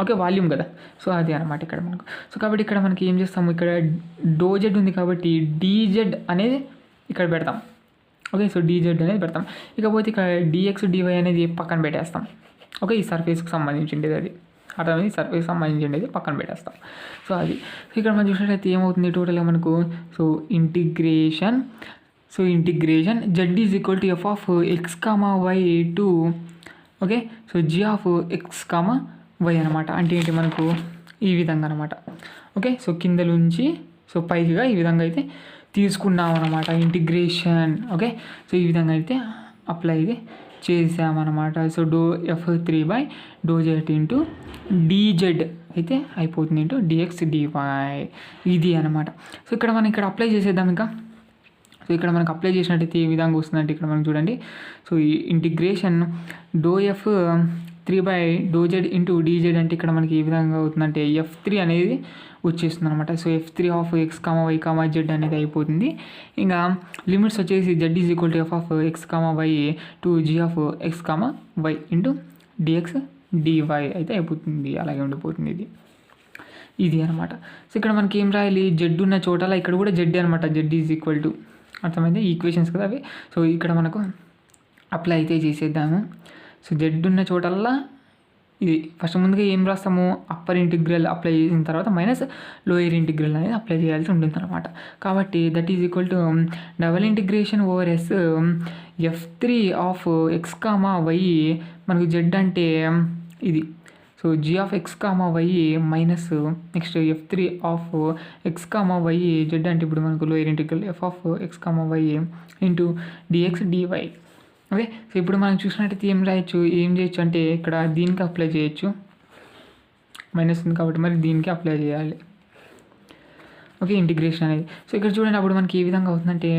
[SPEAKER 1] okay, volume కదా. సో అది అనమాట ఇక్కడ మనకు. సో కాబట్టి ఇక్కడ మనకి ఏం చేస్తాము, ఇక్కడ ∂Z ఉంది కాబట్టి dz అనేది ఇక్కడ పెడతాం. ఓకే, సో dz అనేది పెడతాం. ఇకపోతే ఇక్కడ dx dy అనేది పక్కన పెట్టేస్తాం. ఓకే, ఈ సర్ఫేస్కి సంబంధించిండేది అది. అర్థమైంది. సర్ఫేస్కి సంబంధించిండేది పక్కన పెట్టేస్తాం. సో అది. సో ఇక్కడ మనం చూసినట్టయితే ఏమవుతుంది టోటల్గా మనకు, so integration Z is equal to f(x,y) to, okay, so g(x,y) అనమాట. అంటే ఏంటి మనకు ఈ విధంగా అనమాట. ఓకే, సో కింద నుంచి సో పైగా ఈ విధంగా అయితే తీసుకున్నాం అనమాట ఇంటిగ్రేషన్. ఓకే, సో ఈ విధంగా అయితే అప్లై అయితే చేసామన్నమాట. సో ∂F3/∂Z ఇంటూ dz అయితే అయిపోతుంది ఇంటూ dx dy ఇది అనమాట. సో ఇక్కడ మనం అప్లై చేసేద్దాం ఇంకా. సో ఇక్కడ మనకు అప్లై చేసినట్టయితే ఏ విధంగా వస్తుందంటే, ఇక్కడ మనం చూడండి, సో ఈ ఇంటిగ్రేషన్ ∂F3/∂Z ఇంటూ dz అంటే ఇక్కడ మనకి ఏ విధంగా అవుతుందంటే F3 అనేది వచ్చేస్తుంది అనమాట. సో f(3)(x,y,z) అనేది అయిపోతుంది. ఇంకా లిమిట్స్ వచ్చేసి Z is equal to f(x,y) to g(x,y) into dx dy అయితే అయిపోతుంది. అలాగే ఉండిపోతుంది ఇది. ఇది అనమాట. సో ఇక్కడ మనకి ఏం రాయాలి, జెడ్ ఉన్న చోటలా ఇక్కడ కూడా జెడ్ అనమాట. జెడ్ ఈజ్ ఈక్వల్ టు, అర్థమైంది, ఈక్వేషన్స్ కదా అవి. సో ఇక్కడ మనకు అప్లై అయితే చేసేద్దాము. సో జెడ్ ఉన్న చోటల్లా ఇది ఫస్ట్ ముందుగా ఏం రాస్తాము, అప్పర్ ఇంటిగ్రల్ అప్లై చేసిన తర్వాత మైనస్ లోయర్ ఇంటిగ్రల్ అనేది అప్లై చేయాల్సి ఉంటుంది అనమాట. కాబట్టి that is equal to double integration over S F3 of x comma y, మనకు జెడ్ అంటే ఇది, so g of x comma y minus next F3 of x comma y, z అంటే ఇప్పుడు మనకు lower integral f of x comma y into dx dy. Okay, so ఇప్పుడు మనం చూసినట్టయితే ఏం చేయొచ్చు అంటే ఇక్కడ దీనికి అప్లై చేయొచ్చు, మైనస్ ఉంది కాబట్టి మరి దీనికి అప్లై చేయాలి. ఓకే, ఇంటిగ్రేషన్ అనేది. సో ఇక్కడ చూడండి అప్పుడు మనకి ఏ విధంగా అవుతుందంటే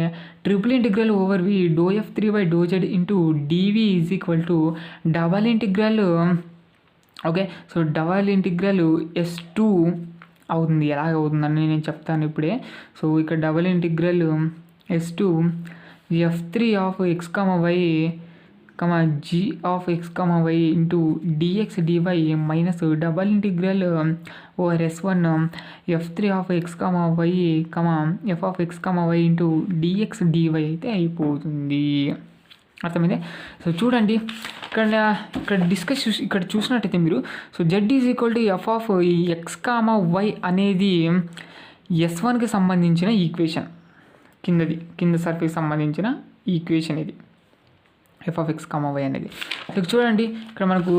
[SPEAKER 1] triple integral over we do F3 by do z into dv is equal to double integral. Okay, so double integral S2 అవుతుంది. ఎలాగ అవుతుందని నేను చెప్తాను ఇప్పుడే. సో ఇక్కడ double integral S2 F3 of x comma y g of x comma y into dx dy minus double integral over S1 F3 of x comma y f of x comma y into dx dy అయితే అయిపోతుంది. అర్థమైంది. So చూడండి ఇక్కడ discuss ఇక్కడ చూసినట్టయితే మీరు, so z is equal to f of x comma y అనేది S1కి సంబంధించిన ఈక్వేషన్, కింద సర్ఫేస్ సంబంధించిన ఈక్వేషన్ ఇది f of x comma y అనేది. ఇక్కడ చూడండి ఇక్కడ మనకు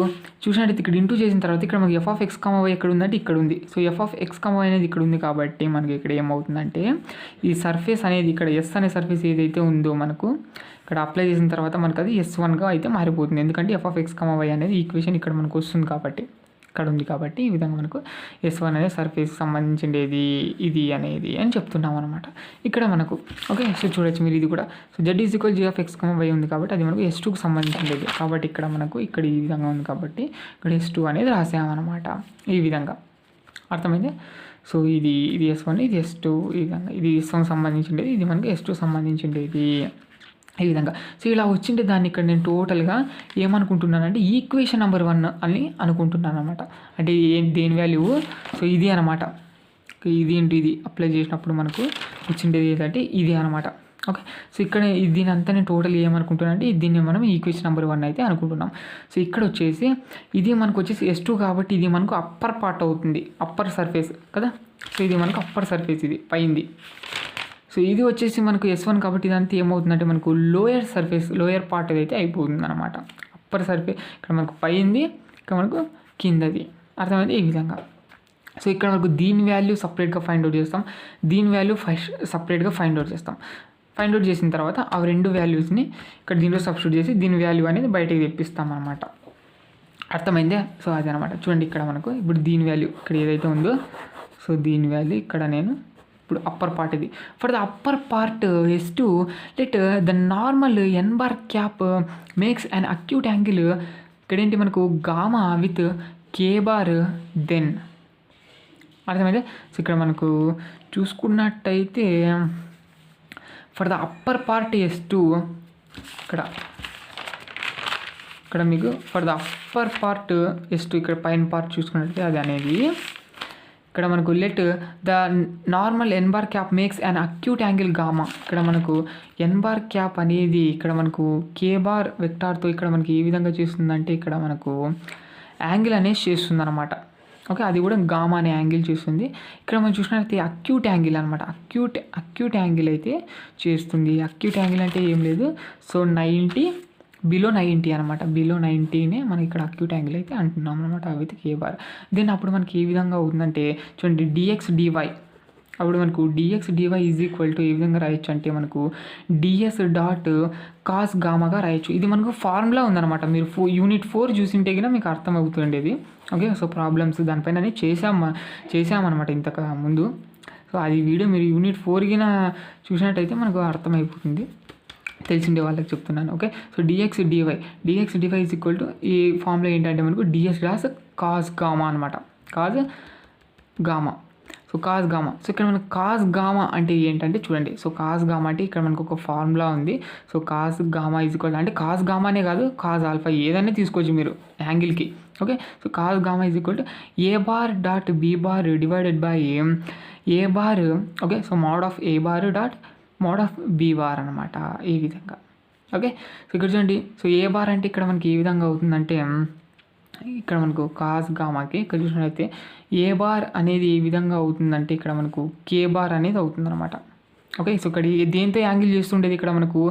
[SPEAKER 1] చూసినట్టయితే ఇక్కడ ఇంటూ చేసిన తర్వాత ఇక్కడ మనకి f of x comma y ఎక్కడ ఉందంటే ఇక్కడ ఉంది. So f of x comma y అనేది ఇక్కడ ఉంది కాబట్టి మనకి ఇక్కడ ఏమవుతుందంటే ఈ సర్ఫేస్ అనేది ఇక్కడ ఎస్ అనే సర్ఫేస్ ఏదైతే ఉందో మనకు ఇక్కడ అప్లై చేసిన తర్వాత మనకు అది S1గా అయితే మారిపోతుంది. ఎందుకంటే f of x comma y అనేది ఈక్వేషన్ ఇక్కడ మనకు వస్తుంది కాబట్టి, ఇక్కడ ఉంది కాబట్టి ఈ విధంగా మనకు S1 అనేది సర్ఫేస్కి సంబంధించిండేది ఇది అనేది అని చెప్తున్నాం అనమాట ఇక్కడ మనకు. ఓకే, సో చూడొచ్చు మీరు ఇది కూడా. So z is equal g of x comma y ఉంది కాబట్టి అది మనకు S2కి సంబంధించిండేది కాబట్టి ఇక్కడ మనకు ఇక్కడ ఈ విధంగా ఉంది కాబట్టి ఇక్కడ S2 అనేది రాసామన్నమాట ఈ విధంగా. అర్థమైంది. సో ఇది S1, ఇది S2, ఈ విధంగా ఇది S1 సంబంధించిండేది, ఇది మనకి S2 సంబంధించిండేది ఈ విధంగా. సో ఇలా వచ్చింటే దాన్ని ఇక్కడ నేను టోటల్గా ఏమనుకుంటున్నానంటే ఈక్వేషన్ నెంబర్ 1 అని అనుకుంటున్నాను అనమాట. అంటే దేని వాల్యూ, సో ఇది అనమాట. ఇది ఏంటి, ఇది అప్లై చేసినప్పుడు మనకు వచ్చిండేది ఏంటంటే ఇది అనమాట. ఓకే, సో ఇక్కడ దీని అంతా నేను టోటల్ ఏమనుకుంటున్నాను అంటే దీన్ని మనం ఈక్వేషన్ నెంబర్ 1 అయితే అనుకుంటున్నాం. సో ఇక్కడ వచ్చేసి ఇది మనకు వచ్చేసి S2 కాబట్టి ఇది మనకు అప్పర్ పార్ట్ అవుతుంది, అప్పర్ సర్ఫేస్ కదా. సో ఇది మనకు అప్పర్ సర్ఫేస్, ఇది పైంది. సో ఇది వచ్చేసి మనకు S1 కాబట్టి ఇదంతా ఏమవుతుందంటే మనకు లోయర్ సర్ఫేస్, లోయర్ పార్ట్ ఏదైతే అయిపోతుంది అనమాట. అప్పర్ సర్ఫేస్ ఇక్కడ మనకు పైంది, ఇక్కడ మనకు కిందది. అర్థమైంది ఈ విధంగా. సో ఇక్కడ మనకు దీని వాల్యూ సపరేట్గా ఫైండ్ అవుట్ చేస్తాం, దీని వాల్యూ సపరేట్గా ఫైండ్ అవుట్ చేస్తాం. ఫైండ్ అవుట్ చేసిన తర్వాత ఆ రెండు వాల్యూస్ని ఇక్కడ దీంట్లో సబ్స్టిట్యూట్ చేసి దీని వాల్యూ అనేది బయటకు తెప్పిస్తాం అనమాట. అర్థమైందే. సో అది అనమాట. చూడండి ఇక్కడ మనకు ఇప్పుడు దీని వాల్యూ ఇక్కడ ఏదైతే ఉందో, సో దీని వాల్యూ ఇక్కడ నేను ఇప్పుడు అప్పర్ పార్ట్ ఇది. For the upper part S2 let the normal n bar cap makes an acute angle, ఇక్కడేంటి మనకు gamma with K bar then. అర్థమైంది. సో ఇక్కడ మనకు చూసుకున్నట్టయితే for the upper part S2 ఇక్కడ మీకు for the upper part S2 ఇక్కడ పైన పార్ట్ చూసుకున్నట్టయితే అది అనేది ఇక్కడ మనకు let the normal n bar cap makes an acute angle gamma. ఇక్కడ మనకు n బార్ క్యాప్ అనేది ఇక్కడ మనకు K బార్ వెక్టార్తో ఇక్కడ మనకి ఏ విధంగా చేస్తుందంటే ఇక్కడ మనకు యాంగిల్ అనేది చేస్తుంది అనమాట. ఓకే, అది కూడా గామా అనే యాంగిల్ చేస్తుంది. ఇక్కడ మనం చూసినట్లయితే అక్యూట్ యాంగిల్ అనమాట, అక్యూట్ యాంగిల్ అయితే చేస్తుంది. అక్యూట్ యాంగిల్ అంటే ఏం లేదు, సో 90 బిలో 90 అనమాట. బిలో 90నే మనం ఇక్కడ అక్యూట్ యాంగిల్ అయితే అంటున్నాం అనమాట విత్ K బార్. దెన్ అప్పుడు మనకి ఏ విధంగా అవుతుందంటే చూడండి డిఎక్స్ డివై, అప్పుడు మనకు dx dy is equal to ఏ విధంగా రాయొచ్చు అంటే మనకు డిఎస్ డాట్ కాస్ గామాగా రాయొచ్చు. ఇది మనకు ఫార్ములా ఉందన్నమాట. మీరు యూనిట్ 4 చూసింటే కన్నా మీకు అర్థమవుతుండేది. ఓకే, సో ప్రాబ్లమ్స్ దానిపైన చేసామన్నమాట ఇంతకు ముందు. సో అది వీడియో మీరు యూనిట్ 4 కినా చూసినట్టయితే మనకు అర్థమైపోతుంది, తెలిసిండే వాళ్ళకి చెప్తున్నాను. Okay, so dx dy is equal to ఈ ఫార్ములా ఏంటంటే మనకు డిఎస్ డాస్ కాస్ గామా అనమాట, cos gamma. So cos gamma, so ఇక్కడ మనకు కాస్ గామా అంటే ఏంటంటే చూడండి, సో కాస్ గామా అంటే ఇక్కడ మనకు ఒక ఫార్ములా ఉంది. So cos gamma is equal అంటే కాస్ గామానే కాదు కాస్ ఆల్ఫా ఏదైనా తీసుకోవచ్చు మీరు యాంగిల్కి. Okay, so cos gamma is equal to a bar dot b bar divided by a bar. Okay, so mod of a bar dot mod of b bar అనమాట, ఈ విధంగా. ఓకే, సో ఇక్కడ చూడండి, so a bar అంటే ఇక్కడ మనకి ఏ విధంగా అవుతుందంటే ఇక్కడ మనకు కాస్ గామాకి ఇక్కడ చూసినట్లయితే ఏ బార్ అనేది ఏ విధంగా అవుతుందంటే ఇక్కడ మనకు కే బార్ అనేది అవుతుందన్నమాట. ఓకే, సో ఇక్కడ దేంతో యాంగిల్ చేస్తుండేది ఇక్కడ మనకు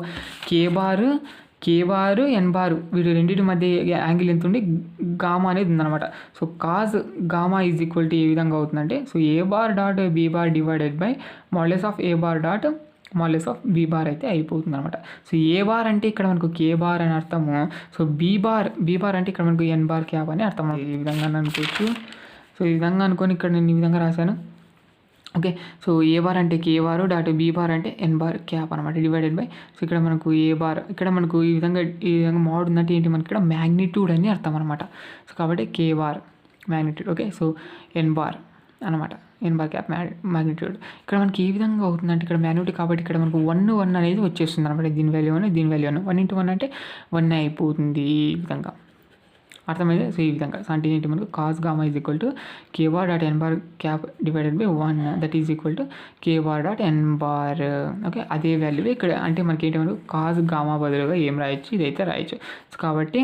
[SPEAKER 1] కే బారు ఎన్ బారు వీటి రెండింటి మధ్య యాంగిల్ ఎంత ఉండి గామా అనేది ఉందన్నమాట. So cos gamma is equal to ఏ విధంగా అవుతుందంటే so a bar dot b bar divided by modulus of a bar dot modulus of b bar అయితే అయిపోతుంది అనమాట. సో ఏ బార్ అంటే ఇక్కడ మనకు కే బార్ అని అర్థము. సో బి బార్ అంటే ఇక్కడ మనకు ఎన్ బార్ క్యాప్ అని అర్థం. ఈ విధంగా అనుకోవచ్చు. సో ఈ విధంగా అనుకొని ఇక్కడ నేను ఈ విధంగా రాశాను. ఓకే, సో ఏ బార్ అంటే కే బార్ డాట్ బి బార్ అంటే ఎన్ బార్ క్యాప్ అనమాట, డివైడెడ్ బై. సో ఇక్కడ మనకు ఏ బార్ ఇక్కడ మనకు ఈ విధంగా మోడ్ ఉందంటే ఏంటి మనకి ఇక్కడ మ్యాగ్నిట్యూడ్ అని అర్థం అనమాట. సో కాబట్టి కే bar magnitude. Okay, so n bar అనమాట, ఎన్ బార్ క్యాప్ మ్యాగ్నిట్యూడ్. ఇక్కడ మనకి ఏ విధంగా అవుతుందంటే ఇక్కడ మ్యాగ్నిట్యూడ్ కాబట్టి ఇక్కడ మనకు 1 అనేది వచ్చేస్తుంది అనమాట. దీని వాల్యూ 1 దీని వాల్యూ 1 1 into 1 అంటే 1 అయిపోతుంది, ఈ విధంగా అర్థమైంది. సో ఈ విధంగా అంటే ఏంటి మనకు cos gamma is equal to k bar dot n bar cap divided by 1 that is equal to k bar dot n bar. Okay, అదే వాల్యూ ఇక్కడ అంటే మనకి ఏంటి మనకు కాస్ గామా బదులుగా ఏం రాయొచ్చు, ఇదైతే రాయొచ్చు. సో కాబట్టి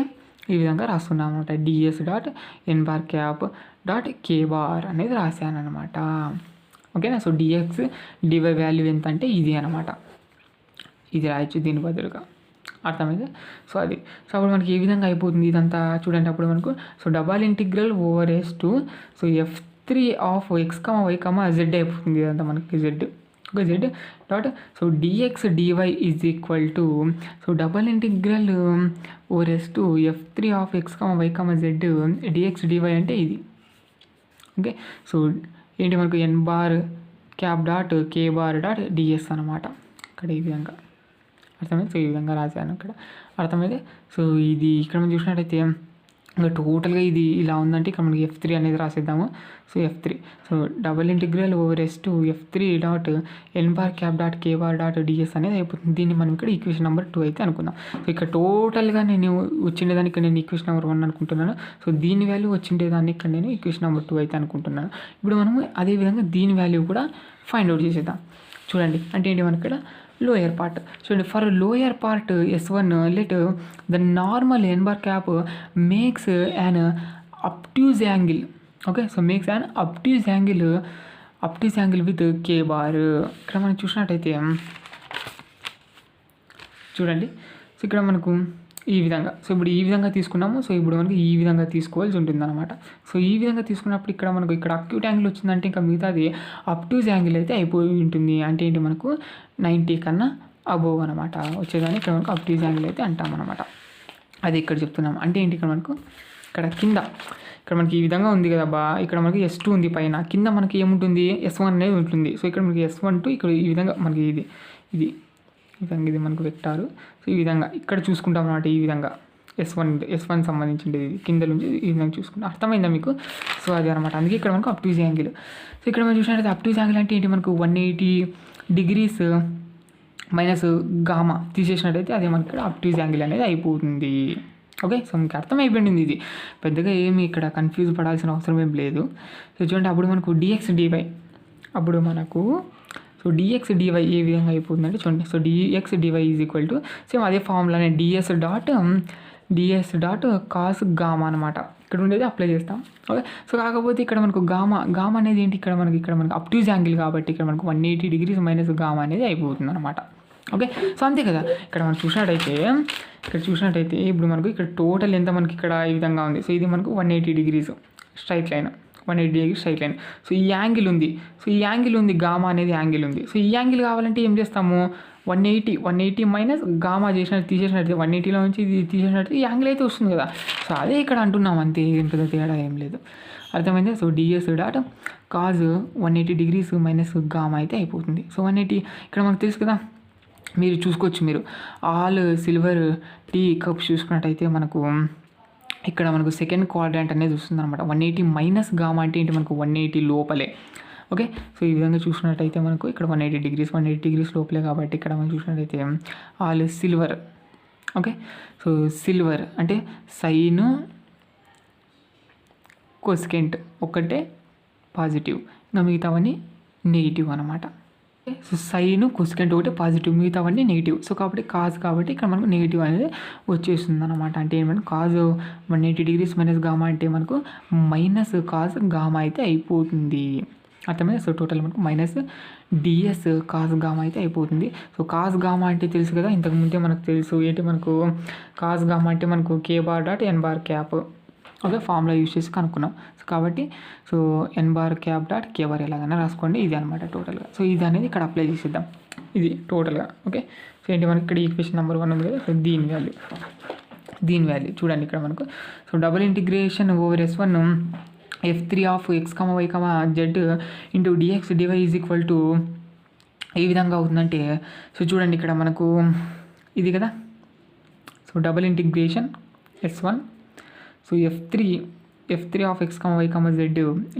[SPEAKER 1] ఈ విధంగా రాస్తున్నాం అనమాట. DS dot n bar cap dot k bar అనేది రాశాను అనమాట. ఓకేనా, సో డిఎక్స్ డివై వాల్యూ ఎంత అంటే ఇది అనమాట, ఇది రాయొచ్చు దీని బదులుగా, అర్థమైంది. సో అది సో అప్పుడు మనకి ఏ విధంగా అయిపోతుంది ఇదంతా చూడండి. అప్పుడు మనకు so double integral over yes two so F3 of x comma y comma z అయిపోతుంది ఇదంతా మనకి z. Okay, z dot so dx dy is equal to so double integral over yes to F3 of x comma y comma z dx dy అంటే ఇది. Okay, so ఏంటి మనకు n bar cap dot k bar dot ds అనమాట, ఇక్కడ ఈ విధంగా అర్థమైంది. So ఈ విధంగా రాశాను ఇక్కడ, అర్థమైంది. సో ఇది ఇక్కడ మనం చూసినట్టయితే ఇంకా టోటల్గా ఇది ఇలా ఉందంటే ఇక్కడ మనకి F3 అనేది రాసేద్దాము. So F3 so double integral over yes to F3 dot n bar cap dot k bar dot ds అనేది అయిపోతుంది. దీన్ని మనం ఇక్కడ ఈక్వేషన్ నెంబర్ 2 అయితే అనుకుందాం. సో ఇక్కడ టోటల్గా నేను వచ్చిండేదాన్ని ఇక్కడ నేను ఈక్వేషన్ నెంబర్ 1 అనుకుంటున్నాను. సో దీని వాల్యూ వచ్చిండేదాన్ని ఇక్కడ నేను ఈక్వేషన్ నెంబర్ 2 అయితే అనుకుంటున్నాను. ఇప్పుడు మనము అదేవిధంగా దీని వాల్యూ కూడా ఫైండ్ అవుట్ చేసేద్దాం. చూడండి అంటే ఏంటి మనకి ఇక్కడ లోయర్ పార్ట్ చూడండి. For lower part S1 let the normal n bar cap makes an obtuse angle. Okay, so makes an obtuse angle with k bar. ఇక్కడ మనం చూసినట్టయితే చూడండి, సో ఇక్కడ మనకు ఈ విధంగా సో ఇప్పుడు ఈ విధంగా తీసుకున్నాము. సో ఇప్పుడు మనకి ఈ విధంగా తీసుకోవాల్సి ఉంటుంది అనమాట. సో ఈ విధంగా తీసుకున్నప్పుడు ఇక్కడ మనకు ఇక్కడ అక్యూట్ యాంగిల్ వచ్చిందంటే ఇంకా మిగతాది అప్ట్యూజ్ యాంగిల్ అయితే అయిపోయి ఉంటుంది. అంటే ఏంటి మనకు 90 కన్నా అబోవ్ అనమాట వచ్చేదాన్ని ఇక్కడ మనకు అప్ట్యూజ్ యాంగిల్ అయితే అంటాం అనమాట. అది ఇక్కడ చెప్తున్నాం. అంటే ఏంటి ఇక్కడ మనకు ఇక్కడ కింద ఇక్కడ మనకి ఈ విధంగా ఉంది కదా బా, ఇక్కడ మనకి S2 ఉంది పైన, కింద మనకి ఏముంటుంది S1 అనేది ఉంటుంది. సో ఇక్కడ మనకి S12 ఇక్కడ ఈ విధంగా మనకి ఇది విధంగా ఇది మనకు వెక్టారు. సో ఈ విధంగా ఇక్కడ చూసుకుంటాం అన్నమాట. ఈ విధంగా S1 సంబంధించింది ఇది కింద నుంచి ఈ విధంగా చూసుకుంటాం. అర్థమైందా మీకు? సో అది అనమాట. అందుకే ఇక్కడ మనకు అప్ట్యూజ్ యాంగిల్. సో ఇక్కడ మనం చూసినట్టయితే అప్ట్యూజ్ యాంగిల్ అంటే ఏంటి మనకు 180 degrees మైనస్ గామా తీసేసినట్టయితే అదే మనకి ఇక్కడ అప్ట్యూజ్ యాంగిల్ అనేది అయిపోతుంది. ఓకే, సో మీకు అర్థమైపోయింది. ఇది పెద్దగా ఏమి ఇక్కడ కన్ఫ్యూజ్ పడాల్సిన అవసరం ఏం లేదు. సో చూడండి అప్పుడు మనకు డిఎక్స్ డివై అప్పుడు మనకు సో డిఎక్స్ డివై ఏ విధంగా అయిపోతుందంటే చూడండి. So dx dy is equal to same అదే ఫార్ములానే డిఎస్ డాట్ కాస్ గామా అనమాట. ఇక్కడ ఉండేది అప్లై చేస్తాం. ఓకే, సో కాకపోతే ఇక్కడ మనకు గామా అనేది ఏంటి ఇక్కడ మనకు అప్ట్యూజ్ యాంగిల్ కాబట్టి ఇక్కడ మనకు 180 degrees మైనస్ గామా అనేది అయిపోతుంది అనమాట. ఓకే, సో అంతే కదా. ఇక్కడ మనం చూసినట్టయితే ఇప్పుడు మనకు ఇక్కడ టోటల్ ఎంత మనకి ఇక్కడ ఈ విధంగా ఉంది. సో ఇది మనకు 180 degrees straight line, 180 degrees straight line. So ఈ యాంగిల్ ఉంది, గామా అనేది యాంగిల్ ఉంది. సో ఈ యాంగిల్ కావాలంటే ఏం చేస్తాము, 180 మైనస్ గామా తీసేసినట్టు 180లో నుంచి ఇది తీసేసినట్టు ఈ యాంగిల్ అయితే వస్తుంది కదా. సో అదే ఇక్కడ అంటున్నాం అంతే, ఏం పెద్ద తేడా ఏం లేదు. అర్థమైంది. So ds dot cos 180 degrees minus gamma అయితే అయిపోతుంది. సో 180 ఇక్కడ మనకు తెలుసు కదా, మీరు చూసుకోవచ్చు. మీరు ఆల్ సిల్వర్ టీ కప్స్ చూసుకున్నట్టయితే మనకు ఇక్కడ మనకు సెకండ్ క్వాడ్రంట్ అనేది వస్తుంది అనమాట. 180 మైనస్ గామా అంటే ఏంటి మనకు 180 లోపలే. ఓకే, సో ఈ విధంగా చూసినట్టయితే మనకు ఇక్కడ 180 degrees లోపలే కాబట్టి ఇక్కడ మనం చూసినట్టయితే all silver. Okay, so silver అంటే సైన్ కొసెకెంట్ ఒకటే పాజిటివ్, ఇంకా మిగతావన్నీ నెగిటివ్ అనమాట. సో సైన్ కొసెకెంట్ ఒకటి పాజిటివ్, మిగతావన్నీ నెగిటివ్. సో కాబట్టి కాజ్ కాబట్టి ఇక్కడ మనకు నెగిటివ్ అనేది వచ్చేస్తుంది అనమాట. అంటే ఏమంటే కాజ్ 180 degrees మైనస్ గామా అంటే మనకు మైనస్ కాజ్ గామా అయితే అయిపోతుంది. అర్థమైంది. సో టోటల్ మనకు మైనస్ డిఎస్ కాజ్ గామా అయితే అయిపోతుంది. సో కాజ్ గామా అంటే తెలుసు కదా, ఇంతకుముందే మనకు తెలుసు ఏంటి, మనకు కాజ్ గామా అంటే మనకు k bar dot n bar cap okay formula use చేసి కనుక్కున్నాం. సో కాబట్టి so n bar cap dot k bar ఎలాగైనా రాసుకోండి, ఇది అనమాట టోటల్గా. సో ఇది అనేది ఇక్కడ అప్లై చేసేద్దాం, ఇది టోటల్గా. ఓకే సో ఏంటి మనకి ఇక్కడ ఈక్వేషన్ నెంబర్ 1 ఉంది కదా, సో దీని వాల్యూ చూడండి ఇక్కడ మనకు. So double integration over S1 F3 of x, y, z into dx dy is equal to ఏ విధంగా అవుతుందంటే, సో చూడండి ఇక్కడ మనకు ఇది కదా. So double integration S1 so F3 of x, y, z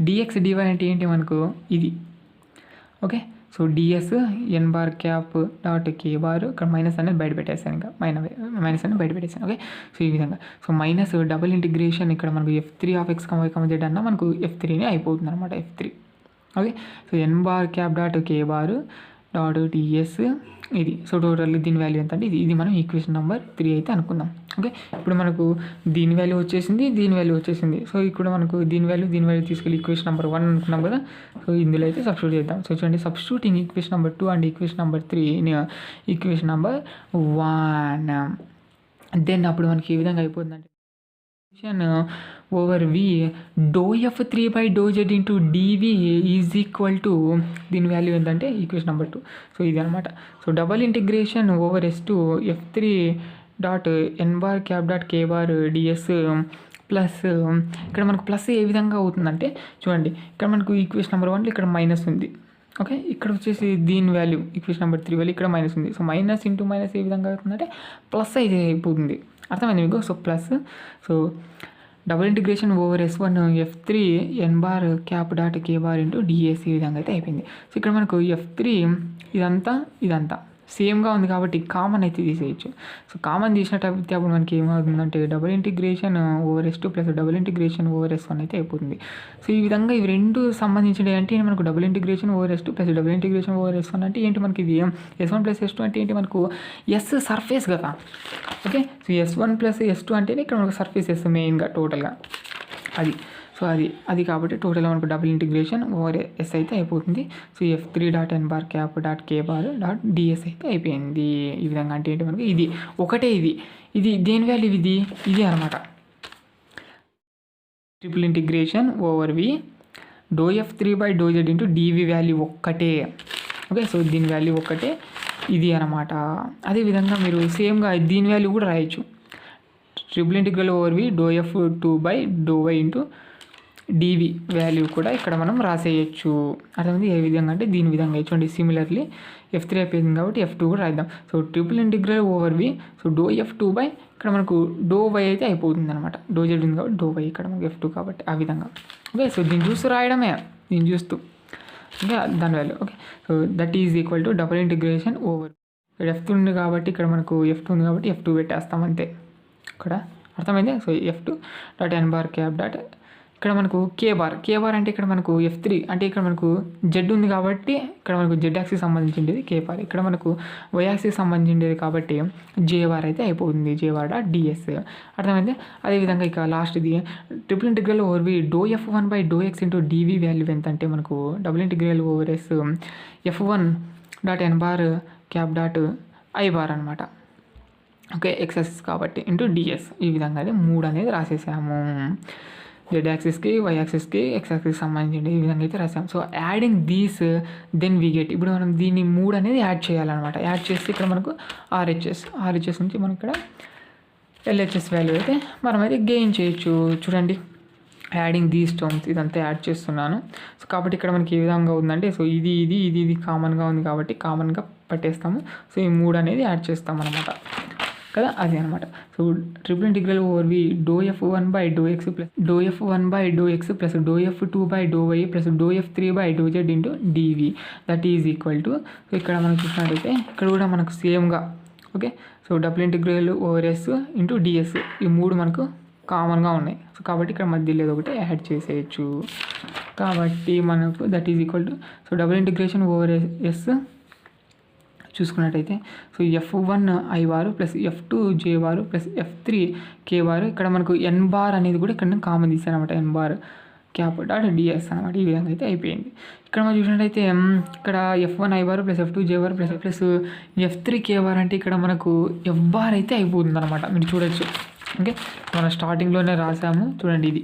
[SPEAKER 1] dx dy అంటే ఏంటి మనకు ఇది. Okay so ds n bar cap dot k bar, ఇక్కడ మైనస్ అనేది బయట పెట్టేస్తాను, ఇంకా మైనస్ అనేది బయట పెట్టేస్తాను. ఓకే సో ఈ విధంగా సో మైనస్ డబుల్ ఇంటిగ్రేషన్ ఇక్కడ మనకు F3 of x, y, z అన్న మనకు F3నే అయిపోతుంది అనమాట, F3. Okay so n bar cap dot k bar dot DS ఇది. సో టోటల్ దీని వాల్యూ ఎంత అంటే ఇది మనం ఈక్వేషన్ నెంబర్ 3 అయితే అనుకుందాం. ఓకే ఇప్పుడు మనకు దీని వాల్యూ వచ్చేసింది. సో ఇక్కడ మనకు దీని వాల్యూ తీసుకెళ్ళి ఈక్వేషన్ నెంబర్ 1 అనుకున్నాం కదా. సో ఇందులో అయితే సబ్స్టిట్యూట్ చేద్దాం. సో చూడండి, substituting equation number 2 and equation number 3 equation number 1, then అప్పుడు మనకి ఏ విధంగా అయిపోతుందంటే over we do F3 by do z into dv is equal to దీని వాల్యూ ఏంటంటే ఈక్వేషన్ నెంబర్ 2. సో ఇది అనమాట. So double integration over S2 F3 dot n bar cap dot k bar ds plus ఇక్కడ మనకు plus ఏ విధంగా అవుతుందంటే చూడండి, ఇక్కడ మనకు ఈక్వేషన్ నెంబర్ 1 ఇక్కడ మైనస్ ఉంది. ఓకే ఇక్కడ వచ్చేసి దీని వాల్యూ ఈక్వేషన్ నెంబర్ 3 వాల్యూ ఇక్కడ మైనస్ ఉంది. సో మైనస్ ఇంటూ మైనస్ ఏ విధంగా అవుతుందంటే ప్లస్ అయితే అయిపోతుంది. అర్థమైంది మీకు. So plus so double integration over S1 F3 ఎన్ bar cap dot k bar into ds ఈ విధంగా అయితే అయిపోయింది. సో ఇక్కడ మనకు F3 ఇదంతా సేమ్గా ఉంది కాబట్టి కామన్ అయితే తీసేయచ్చు. సో కామన్ తీసినట్టయితే అప్పుడు మనకి ఏమవుతుందంటే double integration over S2 plus double integration over S1 అయితే అయిపోతుంది. సో ఈ విధంగా ఇవి రెండు సంబంధించినవి అంటే మనకు double integration over S2 plus double integration over S1 అంటే ఏంటి మనకి ఇది S1 ప్లస్ S2 అంటే ఏంటి మనకు ఎస్ సర్ఫేస్ కదా. Okay so S1 plus S2 అంటే ఇక్కడ మనకు సర్ఫేస్ ఎస్ మెయిన్గా టోటల్గా అది. సో అది కాబట్టి టోటల్గా మనకు డబుల్ ఇంటిగ్రేషన్ ఓవర్ ఎస్ అయితే అయిపోతుంది. So F3 dot n bar cap dot k bar dot DS అయితే అయిపోయింది. ఈ విధంగా అంటే ఏంటి మనకి ఇది ఒకటే, ఇది దేని వాల్యూ ఇది అనమాట. Triple integration over we do F3 by do z into dV value ఒక్కటే. ఓకే సో దీని వాల్యూ ఒక్కటే ఇది అనమాట. అదేవిధంగా మీరు సేమ్గా దీని వాల్యూ కూడా రాయొచ్చు. Triple integral over we do F2 by do y into dV value కూడా ఇక్కడ మనం రాసేయచ్చు. అర్థమైంది ఏ విధంగా అంటే దీని విధంగా చూడండి. సిమిలర్లీ F3 అయిపోయింది కాబట్టి F2 కూడా రాద్దాం. So triple integral over we so do F2 by ఇక్కడ మనకు డో వై అయితే అయిపోతుంది అనమాట. డో జెడ్ ఉంది కాబట్టి డో వై ఇక్కడ మనకు F2 కాబట్టి ఆ విధంగా. ఓకే సో దీన్ని చూస్తూ రాయడమే, దీన్ని చూస్తూ ఓకే దాని value. Okay so that is equal to double integration over ఇక్కడ F2 ఉంది కాబట్టి ఇక్కడ మనకు F2 ఉంది కాబట్టి F2 పెట్టేస్తాం అంతే ఇక్కడ. అర్థమైంది. So F2 dot n bar cap dot ఇక్కడ మనకు కే బార్ అంటే ఇక్కడ మనకు F3 అంటే ఇక్కడ మనకు జెడ్ ఉంది కాబట్టి ఇక్కడ మనకు జెడ్ యాక్సిస్ సంబంధించింది కే బార్, ఇక్కడ మనకు వై యాక్సిస్ సంబంధించింది కాబట్టి జే బార్ అయితే అయిపోతుంది, జే బార్ డాట్ డిఎస్. అర్థమైంది. అదేవిధంగా ఇక లాస్ట్ ఇది triple integral over we do F1 by do x into dV value ఎంత అంటే మనకు double integral over yes F1 dot n bar cap dot i bar అనమాట. ఓకే ఎక్స్ యాక్సిస్ కాబట్టి into ds ఈ విధంగా అది 3 అనేది రాసేసాము. జెడ్ యాక్సిస్కి వై యాక్సిస్కి ఎక్స్ యాక్సిస్ సంబంధించి ఈ విధంగా అయితే రాసాం. So adding these then we get ఇప్పుడు మనం దీన్ని 3 అనేది యాడ్ చేయాలన్నమాట. యాడ్ చేస్తే ఇక్కడ మనకు ఆర్హెచ్ఎస్ నుంచి మనం ఇక్కడ ఎల్హెచ్ఎస్ వాల్యూ అయితే మనం అయితే గెయిన్ చేయొచ్చు. చూడండి యాడింగ్ దీస్ టర్మ్స్ ఇదంతా యాడ్ చేస్తున్నాను. సో కాబట్టి ఇక్కడ మనకి ఏ విధంగా ఉందంటే సో ఇది కామన్గా ఉంది కాబట్టి కామన్గా పట్టేస్తాము. సో ఈ 3 అనేది యాడ్ చేస్తాం అనమాట కదా, అది అనమాట. So triple integral over we do F1 by do x plus do F1 by do x plus do F2 by do y plus do F3 by do z into dv that is equal to so ఇక్కడ మనం చూసినట్టయితే ఇక్కడ కూడా మనకు సేమ్గా okay so double integral over s into ds ఈ 3 మనకు కామన్గా ఉన్నాయి. సో కాబట్టి ఇక్కడ మధ్యలో ఏదో ఒకటి యాడ్ చేసేయచ్చు. కాబట్టి మనకు that is equal to so double integration over s చూసుకున్నట్టయితే so F1 I bar plus F2 J bar plus F3 K bar, ఇక్కడ మనకు N బార్ అనేది కూడా ఇక్కడ కామన్ తీసాను అనమాట. N bar cap dot ds అనమాట. ఈ విధంగా అయితే అయిపోయింది. ఇక్కడ మనం చూసినట్టయితే ఇక్కడ F1 I bar plus F2 J bar plus F3 K bar అంటే ఇక్కడ మనకు F బార్ అయితే అయిపోతుంది అనమాట. మీరు చూడొచ్చు. ఓకే, మనం స్టార్టింగ్లోనే రాసాము చూడండి, ఇది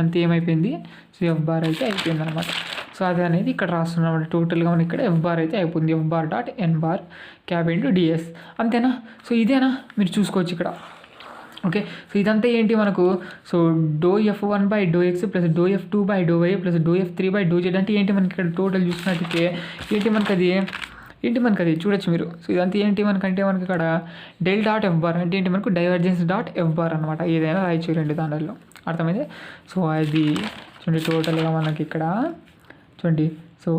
[SPEAKER 1] అంతే ఏమైపోయింది. సో F బార్ అయితే అయిపోయింది అనమాట. సో అది అనేది ఇక్కడ రాస్తున్నాం అనమాట. టోటల్గా మనకి ఇక్కడ F బార్ అయితే అయిపోయింది. F bar dot N bar cap into ds, అంతేనా? సో ఇదేనా మీరు చూసుకోవచ్చు ఇక్కడ. ఓకే, సో ఇదంతా ఏంటి మనకు? So ∂F1/∂x plus ∂F2/∂y plus ∂F3/∂z అంటే ఏంటి మనకి ఇక్కడ టోటల్ చూసినట్టయితే ఏంటి మనకు అది చూడొచ్చు మీరు. సో ఇదంతా ఏంటి మనకంటే మనకి ఇక్కడ డెల్ డాట్ F బార్ అంటే ఏంటి మనకు డైవర్జెన్స్ డాట్ F బార్ అనమాట. ఏదైనా రాయచ్చు రెండు దాంట్లో, అర్థమైంది. సో అది చూడండి టోటల్గా మనకి ఇక్కడ చూడండి. So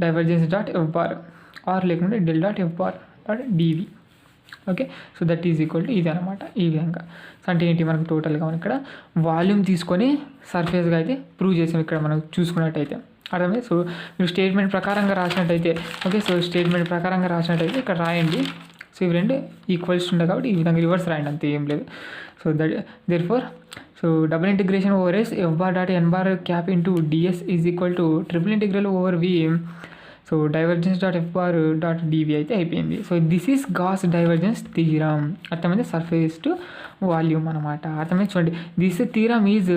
[SPEAKER 1] divergence dot F bar or లేకుంటే del dot F bar dot d V. Okay, so that is equal to ఇది అనమాట. ఈ విధంగా సో అంటే ఏంటి మనకు టోటల్గా మనం ఇక్కడ వాల్యూమ్ తీసుకొని సర్ఫేస్గా అయితే ప్రూవ్ చేసాం ఇక్కడ మనం చూసుకున్నట్టయితే, అర్థమైంది. సో మీరు స్టేట్మెంట్ ప్రకారంగా రాసినట్టయితే ఓకే, సో స్టేట్మెంట్ ప్రకారంగా రాసినట్టయితే ఇక్కడ రాయండి. సో ఇవి రెండు ఈక్వల్స్ ఉంటాయి కాబట్టి ఈ విధంగా రివర్స్ రాయండి, అంతే, ఏం లేదు. So that therefore so double integration over S F bar dot N bar cap into DS is equal to triple integral over we so divergence dot F bar dot డివి అయితే అయిపోయింది. So this is Gauss divergence theorem, అర్థమైంది. Surface to volume అనమాట, అర్థమైంది. చూడండి, this theorem is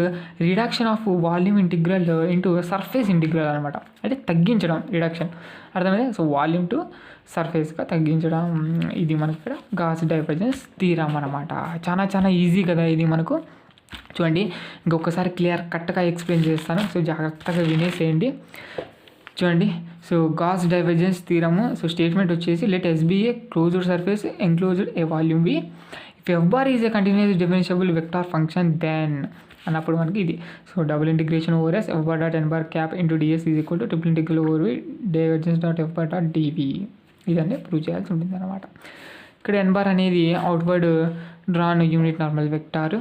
[SPEAKER 1] reduction of volume integral into surface integral అనమాట. అంటే తగ్గించడం, reduction, అర్థమైంది. సో వాల్యూమ్ టు సర్ఫేస్గా తగ్గించడం, ఇది మనకి ఇక్కడ గాస్ డైవర్జెన్స్ థీరం అనమాట. చాలా ఈజీ కదా ఇది మనకు. చూడండి ఇంకొకసారి క్లియర్ కట్గా ఎక్స్ప్లెయిన్ చేస్తాను. సో జాగ్రత్తగా వినేసేయండి. చూడండి, so Gauss divergence theorem. So statement వచ్చేసి let S be a closed surface enclosed a volume V if F bar is a continuous differentiable vector function then అన్నప్పుడు మనకి ఇది. So double integration over S F bar dot N bar cap into DS is equal to triple integral over V divergence dot F bar dot d V. ఇదన్నీ prove చేయాల్సి ఉంటుంది అనమాట. ఇక్కడ N bar అనేది outward drawn unit normal vector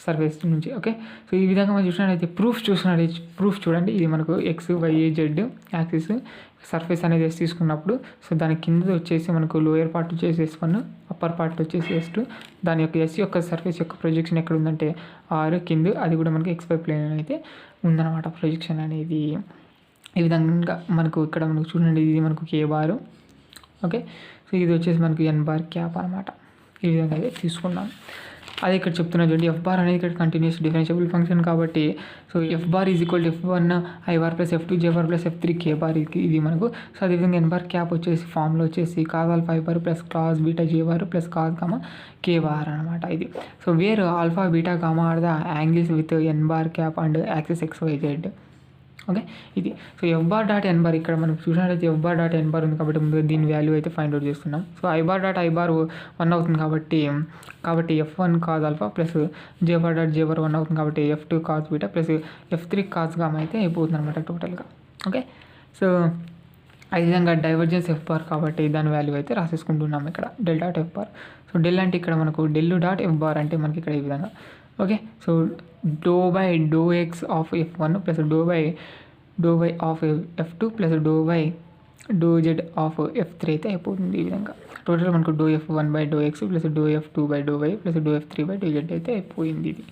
[SPEAKER 1] surface నుంచి. Okay, so ఈ విధంగా మనం చూసినట్టయితే ప్రూఫ్ చూడండి. ఇది మనకు XYZ యాక్సిస్ సర్ఫేస్ అనేది S తీసుకున్నప్పుడు సో దాని కింద వచ్చేసి మనకు లోయర్ పార్ట్ వచ్చేసి S1, అప్పర్ పార్ట్ వచ్చేసి S2. దాని యొక్క S యొక్క సర్ఫేస్ యొక్క ప్రొజెక్షన్ ఎక్కడ ఉందంటే R కింద, అది కూడా మనకి XY ప్లేన్ అయితే ఉందన్నమాట ప్రొజెక్షన్ అనేది. ఈ విధంగా మనకు ఇక్కడ మనకు చూడండి, ఇది మనకు K బార్. ఓకే, సో ఇది వచ్చేసి మనకు N బార్ క్యాప్ అనమాట. ఈ విధంగా అయితే తీసుకున్నాం. అదే ఇక్కడ చెప్తున్నా చూడండి, F బార్ అనేది ఇక్కడ కంటిన్యూస్ డిఫరెన్షియబుల్ ఫంక్షన్ కాబట్టి so F bar is equal to F1 I bar plus F2 J bar plus F3 K bar ఇది మనకు. సో అదేవిధంగా N బార్ క్యాప్ వచ్చేసి ఫామ్లో వచ్చేసి cos alpha I bar plus cos beta J bar plus cos gamma K bar అనమాట ఇది. So where alpha beta gamma are the angles with N bar cap and axis XYZ. Okay, ఇది. So F bar dot N bar ఇక్కడ మనం చూసినట్లయితే F bar dot N bar ఉంది కాబట్టి ముందుగా దీని వాల్యూ అయితే ఫైండ్ అవుట్ చేస్తున్నాం. So I bar dot I bar 1 అవుతుంది కాబట్టి F1 cos alpha plus J bar dot J bar 1 అవుతుంది కాబట్టి F2 cos beta plus F3 cos gamma అయితే అయిపోతుంది అనమాట టోటల్గా. ఓకే, సో ఈ విధంగా డైవర్జెన్స్ F బార్ కాబట్టి దాని వాల్యూ అయితే రాసేసుకుంటున్నాం ఇక్కడ del dot F bar. So del అంటే ఇక్కడ మనకు డెల్ డాట్ F బార్ అంటే మనకి ఇక్కడ ఈ విధంగా. Okay, so ∂x of F1 plus ∂y of F2 plus ∂z of F3 అయితే అయిపోతుంది. ఈ విధంగా టోటల్ మనకు ∂F1/∂x plus ∂F2/∂y plus ∂F3/∂z అయితే అయిపోయింది. ఇది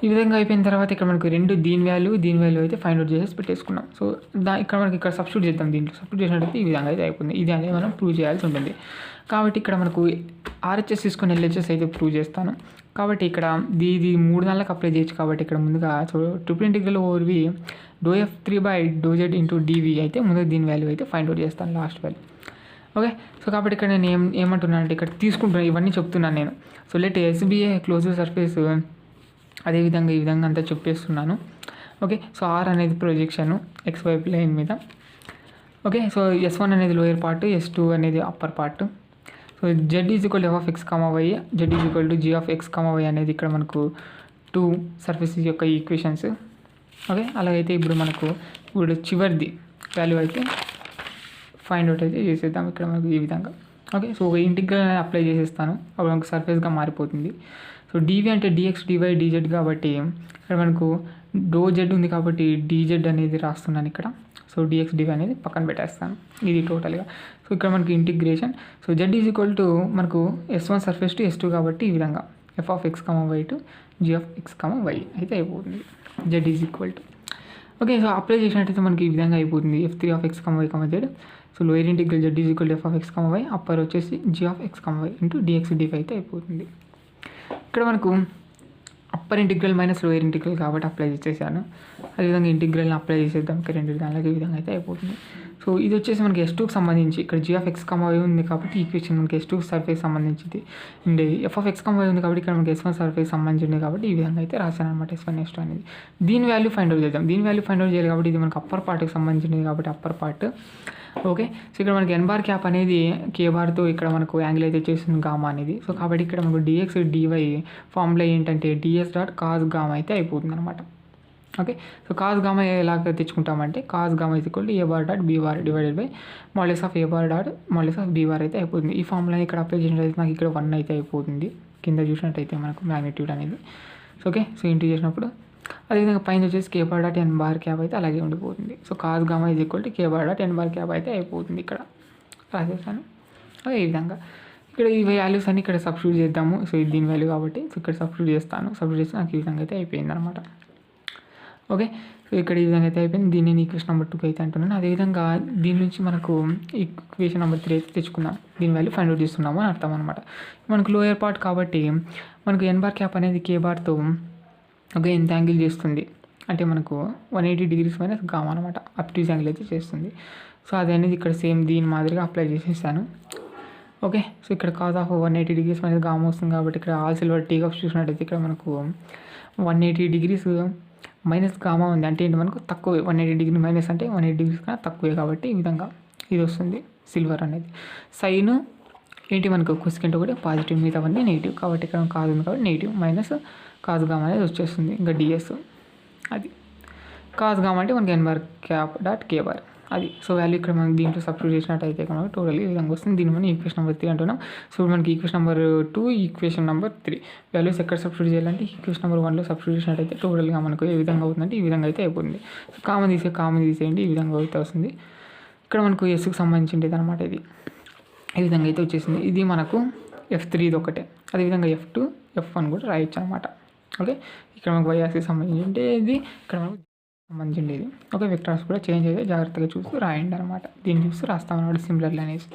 [SPEAKER 1] ఈ విధంగా అయిపోయిన తర్వాత ఇక్కడ మనకు రెండు దీని వాల్యూ అయితే ఫైండ్ అవుట్ చేసి పెట్టేసుకున్నాం. సో ఇక్కడ మనకి ఇక్కడ సబ్స్టిట్యూట్ చేద్దాం. దీంట్లో సబ్స్టిట్యూట్ చేసినట్టయితే ఈ విధంగా అయితే అయిపోయింది. ఇది అనేది మనం ప్రూవ్ చేయాల్సి ఉంటుంది. కాబట్టి ఇక్కడ మనకు RHS తీసుకొని LHS అయితే ప్రూవ్ చేస్తాను. కాబట్టి ఇక్కడ ఇది 3 నెలలకు అప్లై చేయొచ్చు. కాబట్టి ఇక్కడ ముందుగా సో ట్రిపుల్ ఇంటిగ్రల్ ఓవర్ వి ∂F3/∂z ఇంటూ డివి అయితే ముందుగా దీని వాల్యూ అయితే ఫైండ్ అవుట్ చేస్తాను, లాస్ట్ వాల్యూ. ఓకే, సో కాబట్టి ఇక్కడ నేను ఏమంటున్నాను అంటే ఇక్కడ తీసుకుంటున్నాను, ఇవన్నీ చెప్తున్నాను నేను. So let SBA closed surface అదేవిధంగా ఈ విధంగా అంతా చెప్పేస్తున్నాను. ఓకే, సో R అనేది ప్రొజెక్షన్ XY ప్లేన్ మీద. ఓకే, సో S1 అనేది లోయర్ పార్ట్, S2 అనేది upper part. So Z is equal to F(x, y), Z is equal to G(x, y) అనేది ఇక్కడ మనకు 2 సర్ఫేసెస్ యొక్క ఈక్వేషన్స్. ఓకే, అలాగైతే ఇప్పుడు చివరిది వాల్యూ అయితే ఫైండ్ అవుట్ అయితే చేసేద్దాం ఇక్కడ మనకు ఈ విధంగా. ఓకే, సో ఒక ఇంటిగ్రల్ అనేది అప్లై చేసేస్తాను, అప్పుడు మనకు సర్ఫేస్గా మారిపోతుంది. సో డీవీ అంటే డిఎక్స్ డివై డిజెడ్ కాబట్టి ఇక్కడ మనకు డో జెడ్ ఉంది కాబట్టి డీజెడ్ అనేది రాస్తున్నాను ఇక్కడ. సో డిఎక్స్ డివై అనేది పక్కన పెట్టేస్తాను. ఇది టోటల్గా. సో ఇక్కడ మనకి integration. So z is equal to మనకు S1 సర్ఫేస్ టు S2 కాబట్టి ఈ విధంగా f(x(y) టు g(x(y) అయితే అయిపోతుంది. Z is equal to okay. So apply చేసినట్టయితే మనకి ఈ విధంగా అయిపోతుంది f(3)(x(y), z. So lower integral Z is equal to f(x(y), upper వచ్చేసి g(x(y) ఇంటూ dx dv అయితే అయిపోతుంది. ఇక్కడ మనకు upper integral minus lower integral కాబట్టి అప్లై చేసేసాను. అదేవిధంగా ఇంటిగ్రల్ని అప్లై చేసేద్దాం ఇంకా రెండు దానిలోకి ఈ విధంగా అయితే అయిపోతుంది. సో ఇది వచ్చేసి మనకి S2కి సంబంధించి ఇక్కడ g(x(y) ఉంది కాబట్టి ఈక్వేషన్ మనకి S2 సర్ఫేస్ సంబంధించింది ఉండేది. f(x(y) ఉంది కాబట్టి ఇక్కడ మనకి S1 సర్ఫేస్ సంబంధించింది కాబట్టి ఈ విధంగా అయితే రాశాను అనమాట S1 S2 అనేది. దీని వాల్యూ ఫైండ్ అవుట్ చేద్దాం. దీని వాల్యూ ఫైండ్ అవుట్ చేయాలి కాబట్టి ఇది మనకి అప్పర్ పార్ట్కి సంబంధించింది కాబట్టి అప్పర్ పార్ట్. ఓకే. సో ఇక్కడ మనకి n బార్ క్యాప్ అనేది k బార్తో ఇక్కడ మనకు యాంగిల్ అయితే చేస్తుంది గామా అనేది. సో కాబట్టి ఇక్కడ మనకు dx dy ఫార్ములా ఏంటంటే ds డాట్ కాస్ గామా అయితే అయిపోతుంది అనమాట. ఓకే. సో కాస్ గామా ఎలాగ తెచ్చుకుంటామంటే cos gamma is equal to a bar dot b bar divided by modulus of a bar dot modulus of b bar అయితే అయిపోతుంది. ఈ formula ఇక్కడ అప్లై చేసినట్లయితే నాకు ఇక్కడ 1 అయితే అయిపోతుంది. కింద చూసినట్టయితే మనకు మ్యాగ్నిట్యూడ్ అనేది. ఓకే. సో ఇంటూ చేసినప్పుడు అదేవిధంగా పైన వచ్చేసి k bar dot n bar cap అయితే అలాగే ఉండిపోతుంది. So cos gamma is equal to k bar dot n bar cap అయితే అయిపోతుంది. ఇక్కడ రాసేసాను. ఈ విధంగా ఇక్కడ ఈ వాల్యూస్ అన్ని ఇక్కడ సబ్స్టిట్యూట్ చేద్దాము. సో ఇది దీని వాల్యూ కాబట్టి సో ఇక్కడ సబ్స్టిట్యూట్ చేస్తాను. సబ్స్టిట్యూట్ చేస్తే నాకు ఈ విధంగా అయితే అయిపోయింది అనమాట. ఓకే. సో ఇక్కడ ఈ విధంగా అయితే అయిపోయింది. దీన్ని నేను ఈక్వేషన్ నెంబర్ 2 అయితే అంటున్నాను. అదేవిధంగా దీని నుంచి మనకు ఈక్వేషన్ నెంబర్ 3 అయితే తెచ్చుకుందాం. దీని వాల్యూ ఫైండ్ అవుట్ చేస్తున్నాము అని అర్థం అనమాట. మనకు లోయర్ పార్ట్ కాబట్టి మనకు n బార్ క్యాప్ అనేది k బార్తో ఓకే ఎంత యాంగిల్ చేస్తుంది అంటే మనకు 180 డిగ్రీస్ మైనస్ గామా అనమాట. అప్ట్యూజ్ యాంగిల్ అయితే చేస్తుంది. సో అది అనేది ఇక్కడ సేమ్ దీని మాదిరిగా అప్లై చేసేసాను. ఓకే. సో ఇక్కడ cos of 180 degrees minus gamma వస్తుంది కాబట్టి ఇక్కడ ఆల్ సిల్వర్ టీ కప్స్ చూసినట్టయితే ఇక్కడ మనకు 180 డిగ్రీస్ మైనస్ గామా ఉంది అంటే ఏంటి మనకు తక్కువే. 180 డిగ్రీ మైనస్ అంటే 180 డిగ్రీస్ కన్నా తక్కువే కాబట్టి ఈ విధంగా ఇది వస్తుంది సిల్వర్ అనేది. సైన్ ఏంటి మనకు కొసికెంట్ ఒకటి పాజిటివ్ మిగతావన్నీ నెగిటివ్ కాబట్టి ఇక్కడ కాజ్ ఉంది కాబట్టి నెగిటివ్ మైనస్ కాజ్ గామా అనేది వచ్చేస్తుంది. ఇంకా డిఎస్ అది కాజ్ గామా అంటే మనకి n bar cap dot k bar అది. సో వాల్యూ ఇక్కడ మనం దీంట్లో సబ్స్టిట్యూట్ చేసినట్టయితే మనకు టోటల్ ఈ విధంగా వస్తుంది. దీన్ని మనం ఈక్వేషన్ నెంబర్ 3 అంటున్నాం. సో మనకి equation number 2 equation number 3 values ఎక్కడ సబ్స్టిట్యూట్ చేయాలంటే ఈక్వేషన్ నెంబర్ 1లో సబ్స్టిట్యూట్ చేసినట్టయితే టోటల్గా మనకు ఏ విధంగా అవుతుందంటే ఈ విధంగా అయితే అయిపోతుంది. సో కామన్ తీసేయండి ఈ విధంగా అయితే వస్తుంది. ఇక్కడ మనకు ఎస్కి సంబంధించింది అనమాట. ఇది ఈ విధంగా అయితే వచ్చేసింది. ఇది మనకు F3 ఇది ఒకటే. అదేవిధంగా F2 F1 కూడా రాయొచ్చు అనమాట. ఓకే. ఇక్కడ మనకు y యాక్సిస్ సంబంధించి ఇది ఇక్కడ మనకు సంబంధించింది ఇది. ఓకే. వెక్టర్స్ కూడా చేంజ్ అయితే జాగ్రత్తగా చూస్తూ రాయండి అనమాట. దీన్ని చూస్తూ రాస్తాం అనమాట సిమిలర్లీ అనేసి.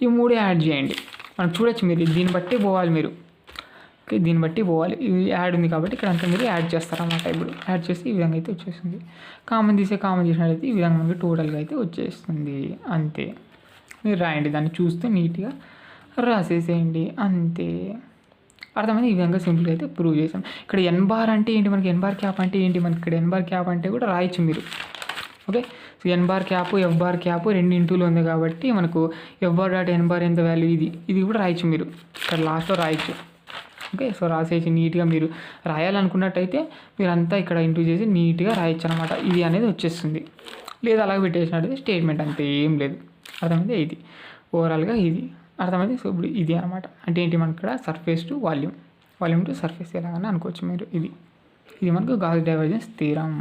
[SPEAKER 1] ఈ 3 యాడ్ చేయండి. మనం చూడొచ్చు మీరు దీన్ని బట్టి పోవాలి మీరు. ఓకే. దీన్ని బట్టి పోవాలి. ఇది యాడ్ ఉంది కాబట్టి ఇక్కడ అంతా మీరు యాడ్ చేస్తారన్నమాట. ఇప్పుడు యాడ్ చేసి ఈ విధంగా అయితే వచ్చేస్తుంది. కామన్ చేసినట్లయితే ఈ విధంగా మనకి టోటల్గా అయితే వచ్చేస్తుంది. అంతే. మీరు రాయండి. దాన్ని చూస్తే నీట్గా రాసేసేయండి అంతే. అర్థమైంది. ఈ విధంగా సింపుల్గా అయితే ప్రూవ్ చేసాం. ఇక్కడ n బార్ అంటే ఏంటి మనకి n బార్ క్యాప్ అంటే ఏంటి మనకి ఇక్కడ n బార్ క్యాప్ అంటే కూడా రాయొచ్చు మీరు. Okay. So n bar cap f bar cap రెండు ఇంటూలో ఉంది కాబట్టి మనకు f bar dot n bar ఎంత వాల్యూ ఇది కూడా రాయొచ్చు మీరు ఇక్కడ లాస్ట్లో రాయొచ్చు. ఓకే. సో రాసేసి నీట్గా మీరు రాయాలనుకున్నట్టయితే మీరు అంతా ఇక్కడ ఇంటూ చేసి నీట్గా రాయొచ్చు అనమాట. ఇది అనేది వచ్చేస్తుంది. లేదా అలాగే పెట్టేసినట్టయితే స్టేట్మెంట్ అంతే ఏం లేదు. అర్థమైంది. ఇది ఓవరాల్గా ఇది అర్థమైంది. సో ఇప్పుడు ఇది అనమాట. అంటే ఏంటి మనకి ఇక్కడ surface to volume to surface ఎలాగని అనుకోవచ్చు మీరు. ఇది మనకు గాస్ డైవర్జెన్స్ థీరం.